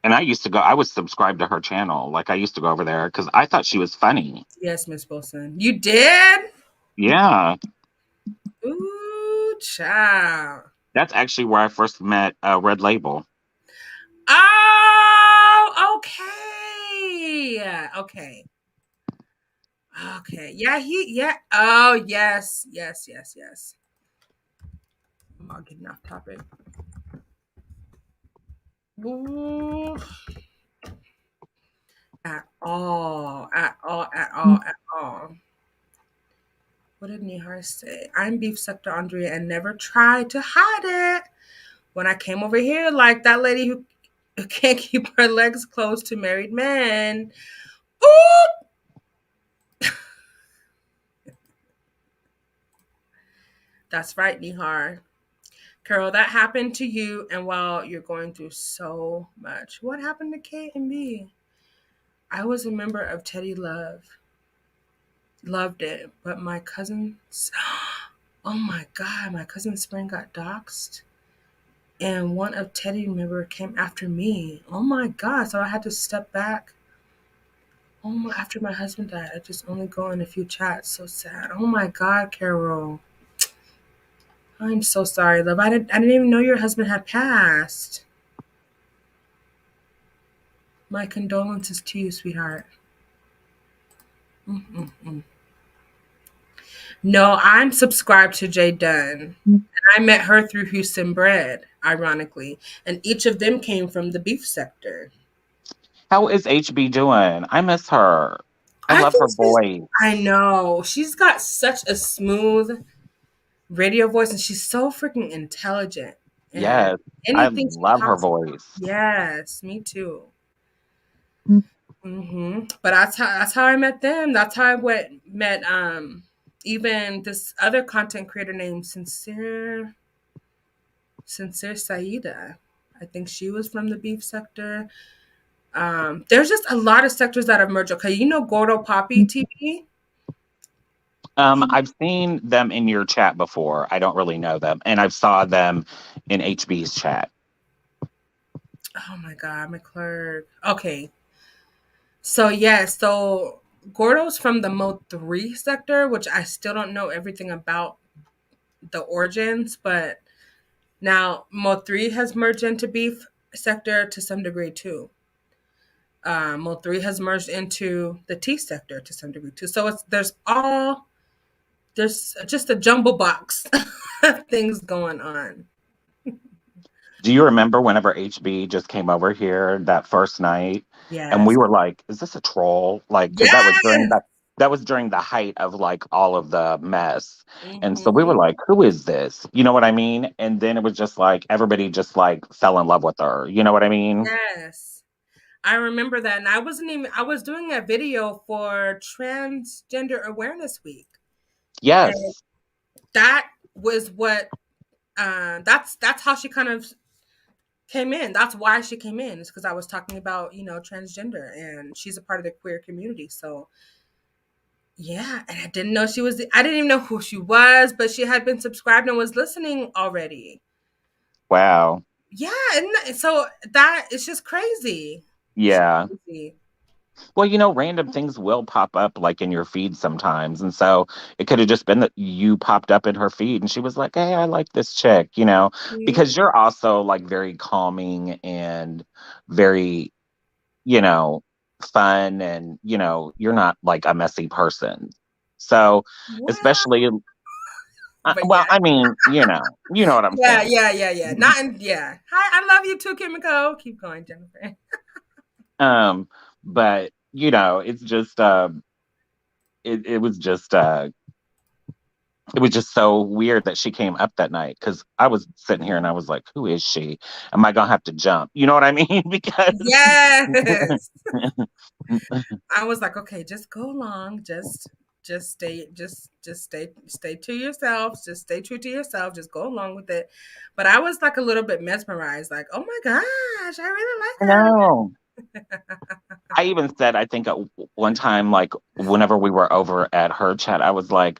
And I used to go, I was subscribed to her channel. Like I used to go over there because I thought she was funny. Yes, Miss Wilson. You did? Yeah. Ooh, child. That's actually where I first met Red Label. Oh, okay. Okay. Okay. Yeah, yeah. Oh, yes. Yes, yes, yes. I'm all getting off topic. Ooh. At all. At all. At all. At all. What did Nihar say? I'm beef sector Andrea and never tried to hide it. When I came over here, like that lady who can't keep her legs closed to married men. Ooh. That's right, Nihar. Carol, that happened to you, and while you're going through so much. What happened to Kate and me? I was a member of Teddy Love. Loved it. But my cousins, oh my God, my cousin Spring got doxxed. And one of Teddy member came after me. Oh my God. So I had to step back. Oh my, after my husband died, I just only go in a few chats. So sad. Oh my God, Carol. I'm so sorry, love. I didn't even know your husband had passed. My condolences to you, sweetheart. Mm-mm-mm. No, I'm subscribed to Jay Dunn. And I met her through Houston Bread, ironically. And each of them came from the beef sector. How is HB doing? I miss her. I I love think her she's, voice. I know. She's got such a smooth radio voice, and she's so freaking intelligent. And Yes, I anything she love her talks about, voice. yes, me too. But that's how I met them. That's how I met even this other content creator named Sincere Saida. I think she was from the beef sector. There's just a lot of sectors that have merged. Okay, you know Gordo Poppy TV? I've seen them in your chat before. I don't really know them, and I've saw them in HB's chat. Oh my God, McClurg. Okay, so yeah, so Gordo's from the Mo 3 sector, which I still don't know everything about the origins, but now Mo 3 has merged into beef sector to some degree too. Mo 3 has merged into the T sector to some degree too. So there's just a jumble box of things going on. Do you remember whenever HB just came over here that first night, and we Yes. were like, "Is this a troll?" Like, because Yes. that was during the height of like all of the mess, and so we were Hmm. like, "Who is this?" You know what I mean? And then it was just like everybody just like fell in love with her. You know what I mean? Yes. I remember that. And I was doing a video for Transgender Awareness Week. And Yes. that was what, that's how she kind of came in. That's why she came in. It's because I was talking about, transgender, and she's a part of the queer community. So yeah, and I didn't even know who she was, but she had been subscribed and was listening already. Wow. Yeah, and so that it's just crazy. It's just Yeah. crazy. Well, random things will pop up like in your feed sometimes. And so it could have just been that you popped up in her feed and she was like, "Hey, I like this chick," Mhm. because you're also like very calming and very, you know, fun and, you're not like a messy person. So, Well, especially, but well, yeah. I mean, you know what I'm Yeah, saying. yeah, yeah, yeah. Not in yeah. Hi, I love you too, Kimiko. Keep going, Jennifer. Um, but, it's just, it was just, it was just so weird that she came up that night because I was sitting here and I was like, "Who is she? Am I gonna have to jump?" You know what I mean? Because Yes. I was like, okay, just go along. Just stay to yourself. Just stay true to yourself. Just go along with it. But I was like a little bit mesmerized, like, oh my gosh, I really I like know. I even said, I think at one time, like whenever we were over at her chat, I was like,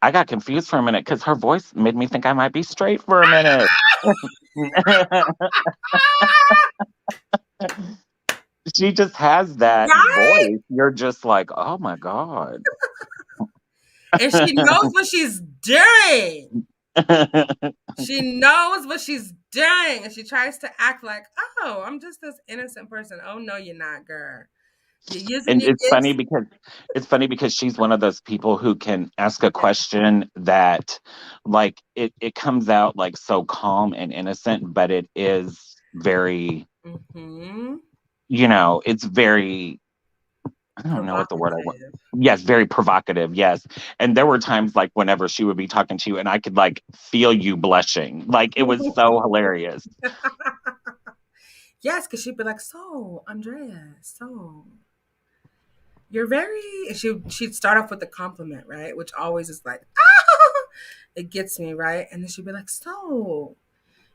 I got confused for a minute because her voice made me think I might be straight for a minute. She just has her. that Right? voice. You're just like, oh my God. And she knows what she's doing. She knows what she's doing. And she tries to act like, oh, I'm just this innocent person. Oh no, you're not, girl. You're using And your gifts. it's funny because she's one of those people who can ask a question that like it comes out like so calm and innocent, but it is very, Mm-hmm. it's very, I don't know what the word I want. Provocative. Yes, very provocative. Yes. And there were times like whenever she would be talking to you and I could like feel you blushing. Like it was so hilarious. Yes, because she'd be like, so, Andrea, so you're very, and she'd start off with a compliment, right? Which always is like, ah, it gets me, right? And then she'd be like, so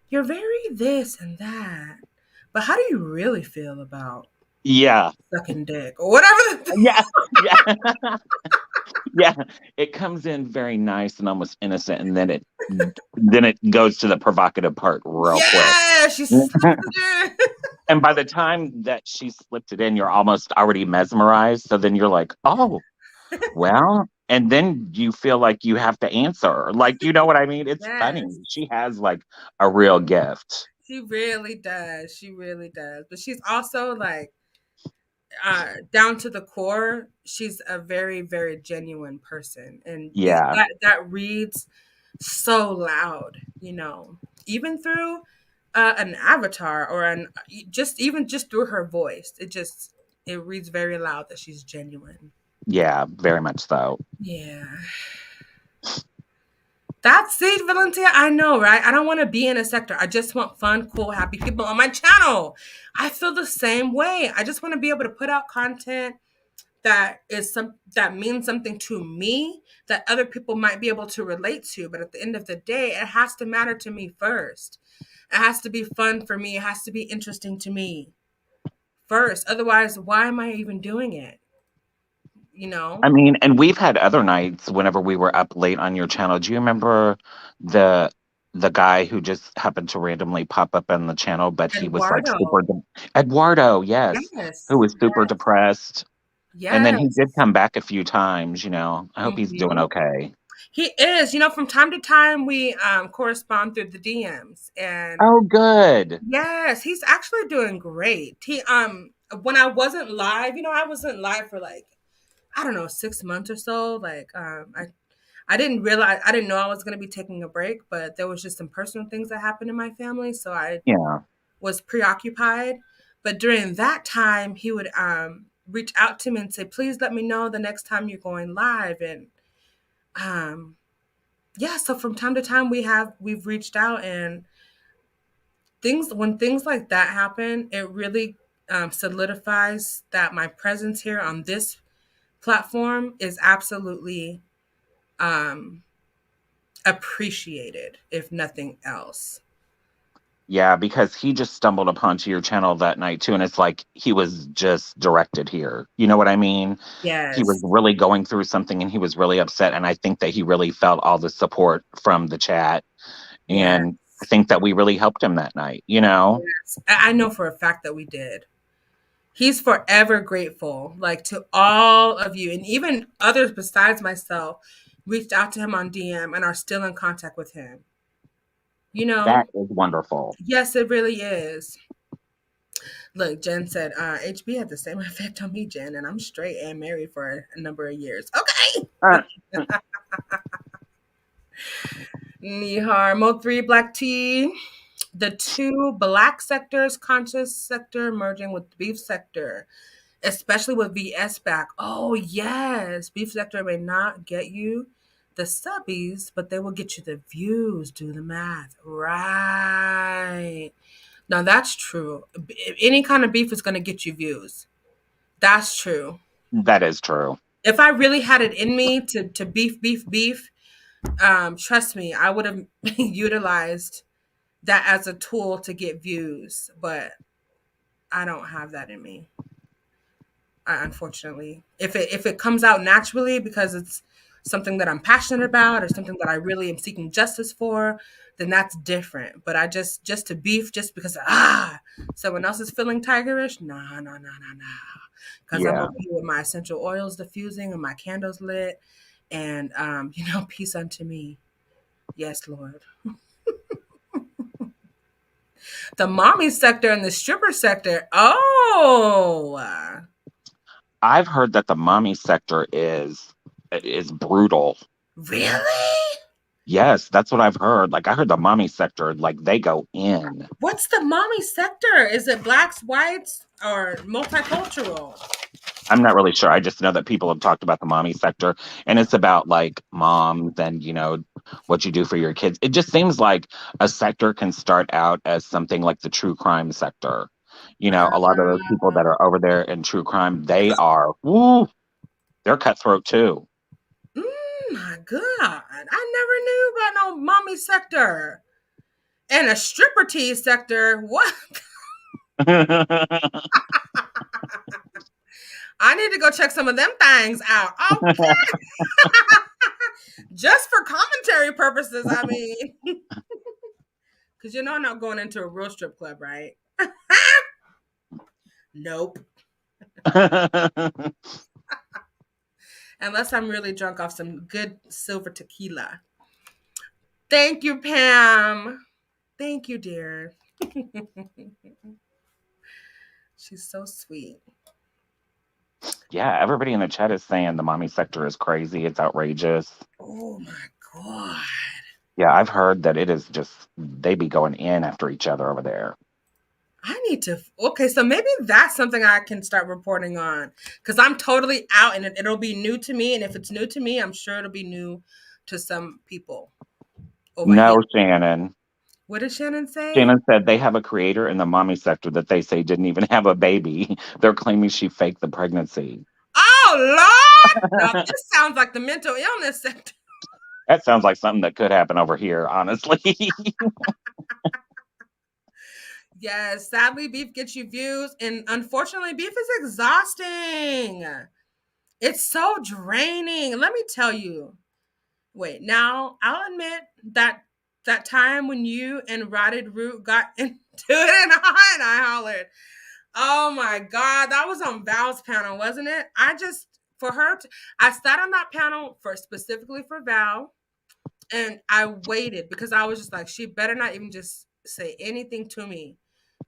you're very this and that. But how do you really feel about Yeah. sucking dick or whatever? Yeah. Yeah. Yeah, it comes in very nice and almost innocent, and then it goes to the provocative part real quick. Yeah, she slipped it in. And by the time that she slipped it in, you're almost already mesmerized. So then you're like, oh, well, and then you feel like you have to answer. Like, you know what I mean? It's funny. Yes, She has like a real gift. she really does. She really does. But she's also like, down to the core, she's a very, very genuine person, and Yeah. that reads so loud, even through an avatar or just through her voice. It reads very loud that she's genuine. Yeah, very much so. Yeah. That's it, Valentina. I know, right? I don't want to be in a sector. I just want fun, cool, happy people on my channel. I feel the same way. I just want to be able to put out content that means something to me that other people might be able to relate to. But at the end of the day, it has to matter to me first. It has to be fun for me. It has to be interesting to me first. Otherwise, why am I even doing it? You know? I mean, and we've had other nights whenever we were up late on your channel. Do you remember the the guy who just happened to randomly pop up on the channel, but he was like Eduardo. Eduardo, yes, who Yes. was super depressed. And then he Yes. did come back a few times, you know. I hope he's doing Mhm. okay. He is. You know, from time to time, we correspond through the DMs. And Oh, good. yes, he's actually doing great. When I wasn't live, I wasn't live for like, I don't know, 6 months or so. Like, I didn't realize, I didn't know I was going to be taking a break, but there was just some personal things that happened in my family. So I Yeah. was preoccupied. But during that time, he would reach out to me and say, please let me know the next time you're going live. And um, yeah, so from time to time we've reached out, and when things like that happen, it really solidifies that my presence here on this platform is absolutely um, appreciated, if nothing else. Yeah, because he just stumbled upon to your channel that night too, and it's like he was just directed here. You know what I mean? He was Yes, really going through something and he was really upset, and I think that he really felt all the support from the chat, yes, and I think that we really helped him that night, you know? yes. I know for a fact that we did. He's forever grateful, like to all of you, and even others besides myself reached out to him on DM and are still in contact with him. You know, That is wonderful. yes, it really is. Look, Jen said, HB had the same effect on me, Jen, and I'm straight and married for a number of years. Okay. Uh, Nihar, Mo3 black tea. The two black sectors, conscious sector merging with the beef sector, especially with VS back. Oh, yes. Beef sector may not get you the subbies, but they will get you the views. Do the math. Right. Now, that's true. Any kind of beef is going to get you views. That's true. that is true. If I really had it in me to beef, trust me, I would have utilized that as a tool to get views, but I don't have that in me. Unfortunately, if it comes out naturally because it's something that I'm passionate about or something that I really am seeking justice for, then that's different. But I just to beef just because someone else is feeling tigerish, nah, nah, nah, nah, nah. Because I'm Yeah. over here with my essential oils diffusing and my candles lit, and peace unto me. Yes, Lord. The mommy sector and the stripper sector. Oh, I've heard that the mommy sector is brutal. really? Yes, that's what I've heard. Like I heard the mommy sector, like they go in. What's the mommy sector? Is it blacks, whites, or multicultural? I'm not really sure. I just know that people have talked about the mommy sector, and it's about like moms and what you do for your kids. It just seems like a sector can start out as something like the true crime sector. A lot of those people that are over there in true crime, they are woo, they're cutthroat too. My God, I never knew about no mommy sector and a stripper tease sector. What? I need to go check some of them things out. Okay, just for commentary purposes. I mean, because I'm not going into a real strip club, right? Nope. Unless I'm really drunk off some good silver tequila. Thank you, Pam. Thank you, dear. She's so sweet. Yeah, everybody in the chat is saying the mommy sector is crazy. It's outrageous. Oh my God. Yeah, I've heard that it is just they be going in after each other over there. I need to. Okay, so maybe that's something I can start reporting on because I'm totally out and it'll be new to me. And if it's new to me, I'm sure it'll be new to some people. over him. No, Shannon. What did Shannon say? Shannon said they have a creator in the mommy sector that they say didn't even have a baby. They're claiming she faked the pregnancy. Oh Lord! Now this sounds like the mental illness sector. That sounds like something that could happen over here, honestly. Yes, sadly, beef gets you views, and unfortunately, beef is exhausting. It's so draining. Let me tell you. Wait, now I'll admit that time when you and Rotted Root got into it and I hollered. Oh my God, that was on Val's panel, wasn't it? I sat on that panel for specifically for Val, and I waited because I was just like, she better not even just say anything to me.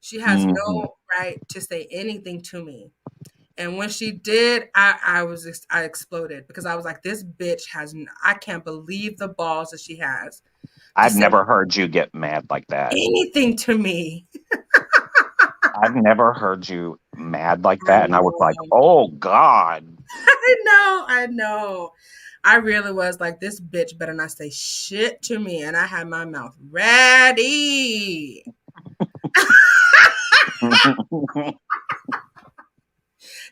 She has Mhm. no right to say anything to me. And when she did, I exploded because I was like, this bitch I can't believe the balls that she has to I've say never heard you get mad like that. anything to me. I've never heard you mad like I that. And I was like, know. oh God. I know. I really was like, this bitch better not say shit to me. And I had my mouth ready.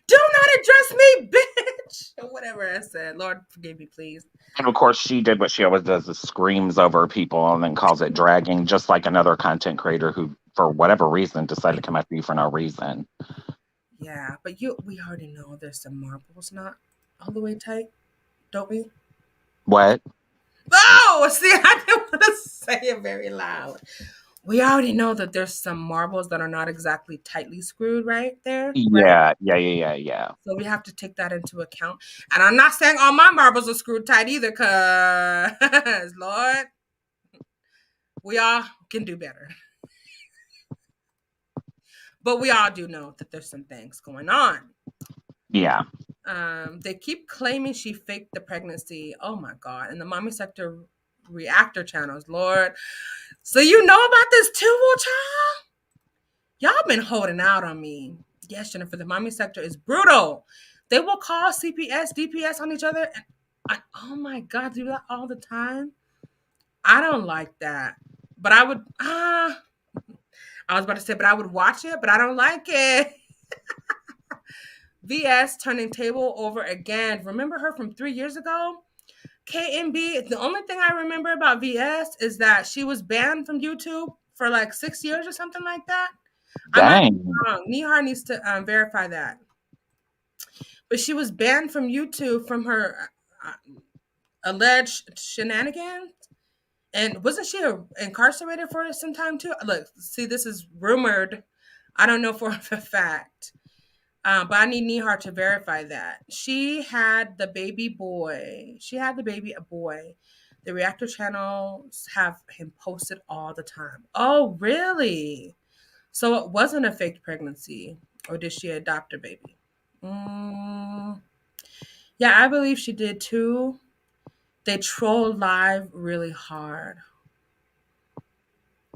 Do not address me, bitch. Or whatever I said. Lord, forgive me, please. And of course, she did what she always does is screams over people and then calls it dragging, just like another content creator who, for whatever reason, decided to come after you for no reason. Yeah, but we already know there's some marbles not all the way tight, don't we? What? Oh, see, I didn't want to say it very loud. We already know that there's some marbles that are not exactly tightly screwed right there, right? Yeah. So we have to take that into account. And I'm not saying all my marbles are screwed tight either, because Lord, we all can do better. But we all do know that there's some things going on. Yeah. They keep claiming she faked the pregnancy. Oh my God. And the mommy sector reactor channels, Lord. So you know about this too, child? Y'all been holding out on me. Yes, Jennifer, the mommy sector is brutal. They will call CPS, DPS on each other. And oh my God, do that all the time? I don't like that. But I would, I was about to say, but I would watch it, but I don't like it. VS turning table over again. Remember her from 3 years ago? KMB, the only thing I remember about VS is that she was banned from YouTube for like 6 years or something like that. I might be Dang. wrong. Nihar needs to verify that. But she was banned from YouTube from her alleged shenanigans. And wasn't she incarcerated for some time too? Look, see, this is rumored. I don't know for a fact. But I need Nihar to verify that. She had the baby boy. She had the baby a boy. The reactor channels have him posted all the time. Oh, really? So it wasn't a fake pregnancy, or did she adopt a baby? Mm, yeah, I believe she did too. They troll live really hard.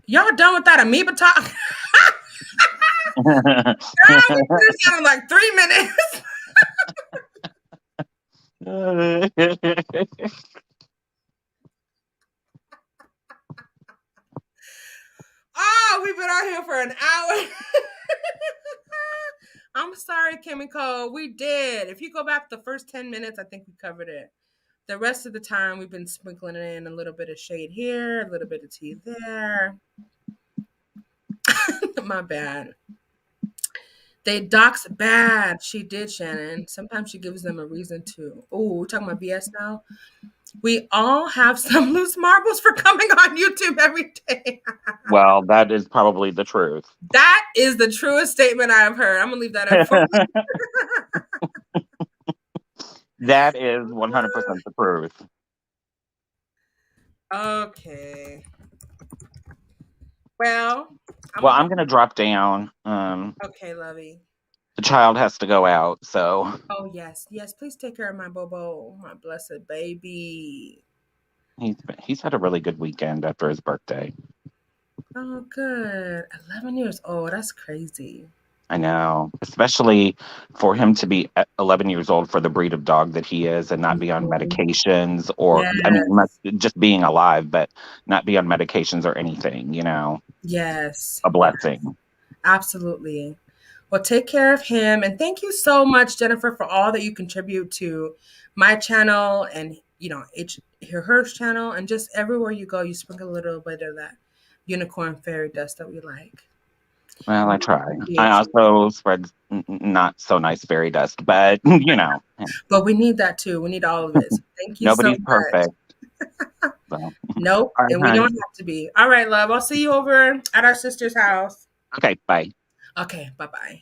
Y'all done with that amoeba talk? We finished that in like 3 minutes. Oh, we've been out here for an hour. I'm sorry, Chemical. We did. If you go back the first 10 minutes, I think we covered it. The rest of the time, we've been sprinkling in a little bit of shade here, a little bit of tea there. My bad. They dox bad. She did, Shannon. Sometimes she gives them a reason to. Oh, we're talking about BS now. We all have some loose marbles for coming on YouTube every day. Well, that is probably the truth. That is the truest statement I've heard. I'm gonna leave that up for That is 100% the truth. Okay. Well, I'm going to drop down. Okay, lovey. The child has to go out, so. Oh, yes. Yes, please take care of my Bobo, my blessed baby. He's had a really good weekend after his birthday. Oh, good. 11 years old. That's crazy. I know, especially for him to be 11 years old for the breed of dog that he is and not be on Mhm. medications or, I mean, Yes. just being alive, but not be on medications or anything, Yes. a Yes. blessing. Absolutely. Well, take care of him. And thank you so much, Jennifer, for all that you contribute to my channel and, her channel. And just everywhere you go, you sprinkle a little bit of that unicorn fairy dust that we like. Well, And I we try. I appreciate you. also spread not so nice fairy dust, but, But we need that too. We need all of it. So thank you so nobody's much. perfect. So, Nope. all right, And we don't hon. have to be. All right, love. I'll see you over at our sister's house. Okay, bye. Okay. Bye bye.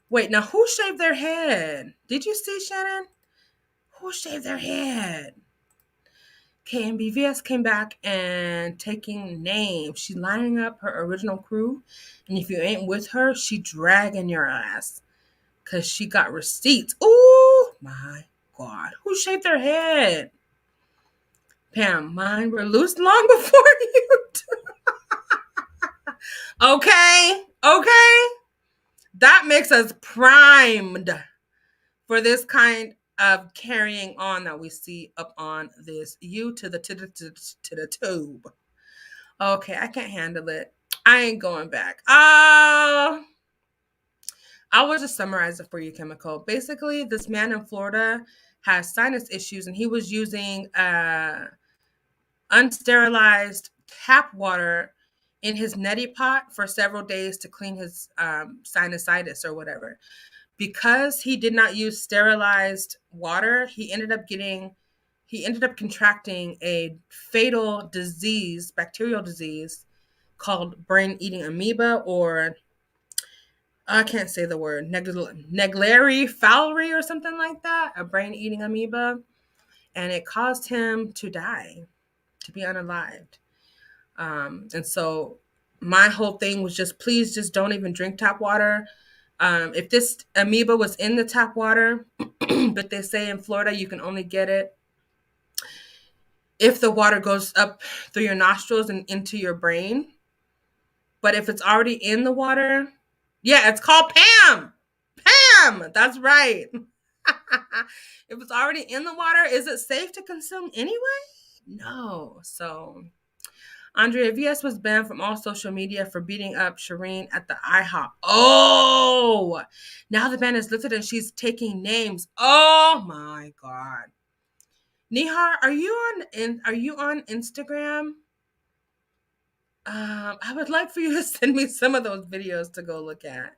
Wait, now who shaved their head? Did you see, Shannon? Who shaved their head? KMBVS came back and taking names. She lining up her original crew. And if you ain't with her, she dragging your ass. Because she got receipts. Oh my God. Who shaved their head? Pam, mine were loose long before you. Okay. Okay. That makes us primed for this kind of carrying on that we see up on this U to the tube. Okay, I can't handle it. I ain't going back. I will just summarize it for you, Chemical. Basically, this man in Florida has sinus issues, and he was using unsterilized tap water in his neti pot for several days to clean his sinusitis or whatever. Because he did not use sterilized water, he ended up contracting a fatal disease, bacterial disease called brain-eating amoeba, or I can't say the word, Naegleri fowleri or something like that, a brain-eating amoeba, and it caused him to die, to be unalived. And so my whole thing was just, please just don't even drink tap water. If this amoeba was in the tap water, but they say in Florida you can only get it if the water goes up through your nostrils and into your brain. But if it's already in the water, yeah, it's called Pam. Pam, that's right. If it's already in the water, is it safe to consume anyway? No. So Andrea VS was banned from all social media for beating up Shireen at the IHOP. Oh, now the ban is lifted and she's taking names. Oh my God. Nihar, are you on Instagram? I would like for you to send me some of those videos to go look at.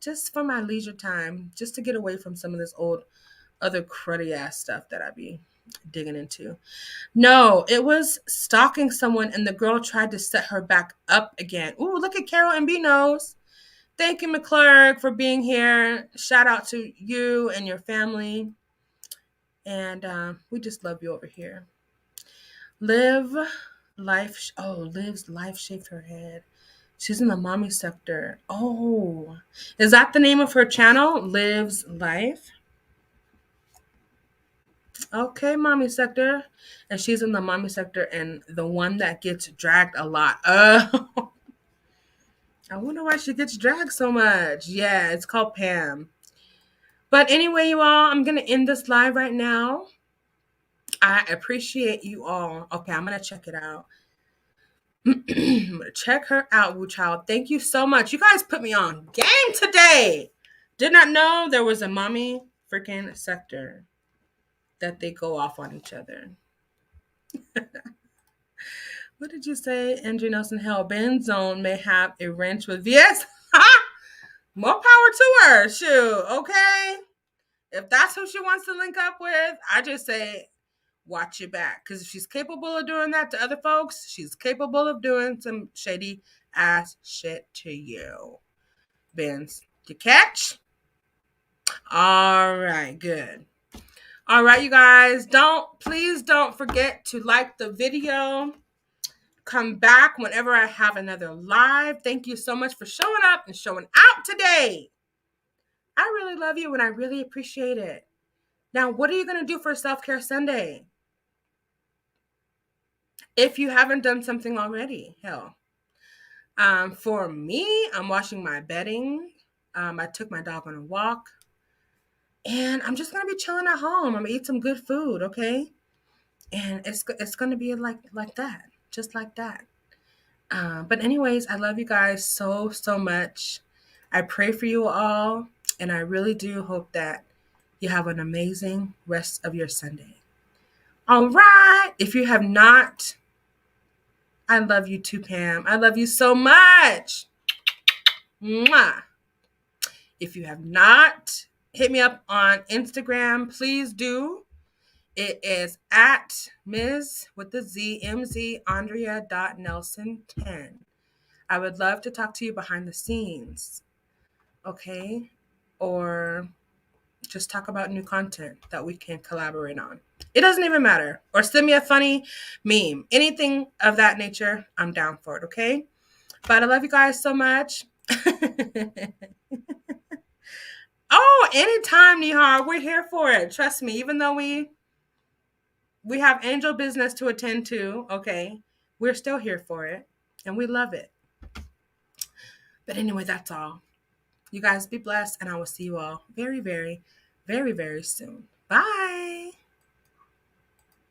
Just for my leisure time, just to get away from some of this old other cruddy ass stuff that I be digging into. No, it was stalking someone and the girl tried to set her back up again. Ooh, look at Carol and B Nose. Thank you, McClurg, for being here. Shout out to you and your family. And we just love you over here. Liv's life shaved her head. She's in the mommy sector. Oh, is that the name of her channel? Liv's Life? Okay, mommy sector. And she's in the mommy sector and the one that gets dragged a lot. I wonder why she gets dragged so much. Yeah, it's called Pam. But anyway, you all, I'm going to end this live right now. I appreciate you all. Okay, I'm going to check it out. I'm going to check her out, Woo Child. Thank you so much. You guys put me on game today. Did not know there was a mommy freaking sector that they go off on each other. What did you say, Andrew Nelson? Hell, Ben Zone may have a wrench with VS. More power to her. Shoot, okay? If that's who she wants to link up with, I just say watch your back. Because if she's capable of doing that to other folks, she's capable of doing some shady ass shit to you. Benz, you catch? All right, good. All right, you guys, please don't forget to like the video. Come back whenever I have another live. Thank you so much for showing up and showing out today. I really love you and I really appreciate it. Now, what are you going to do for Self-Care Sunday? If you haven't done something already, hell, For me, I'm washing my bedding. I took my dog on a walk, and I'm just gonna be chilling at home. I'm gonna eat some good food, okay? And it's gonna be like that, just like that. But anyways, I love you guys so much. I pray for you all, and I really do hope that you have an amazing rest of your Sunday. All right. If you have not, I love you too, Pam. I love you so much. Mwah. If you have not hit me up on Instagram, please do. It is at Ms. with the Z, MZ, Andrea.Nelson10. I would love to talk to you behind the scenes, okay? Or just talk about new content that we can collaborate on. It doesn't even matter. Or send me a funny meme. Anything of that nature, I'm down for it, okay? But I love you guys so much. Oh, anytime, Nihar. We're here for it. Trust me. Even though we have angel business to attend to, okay? We're still here for it. And we love it. But anyway, that's all. You guys be blessed, and I will see you all very, very, very, very soon. Bye.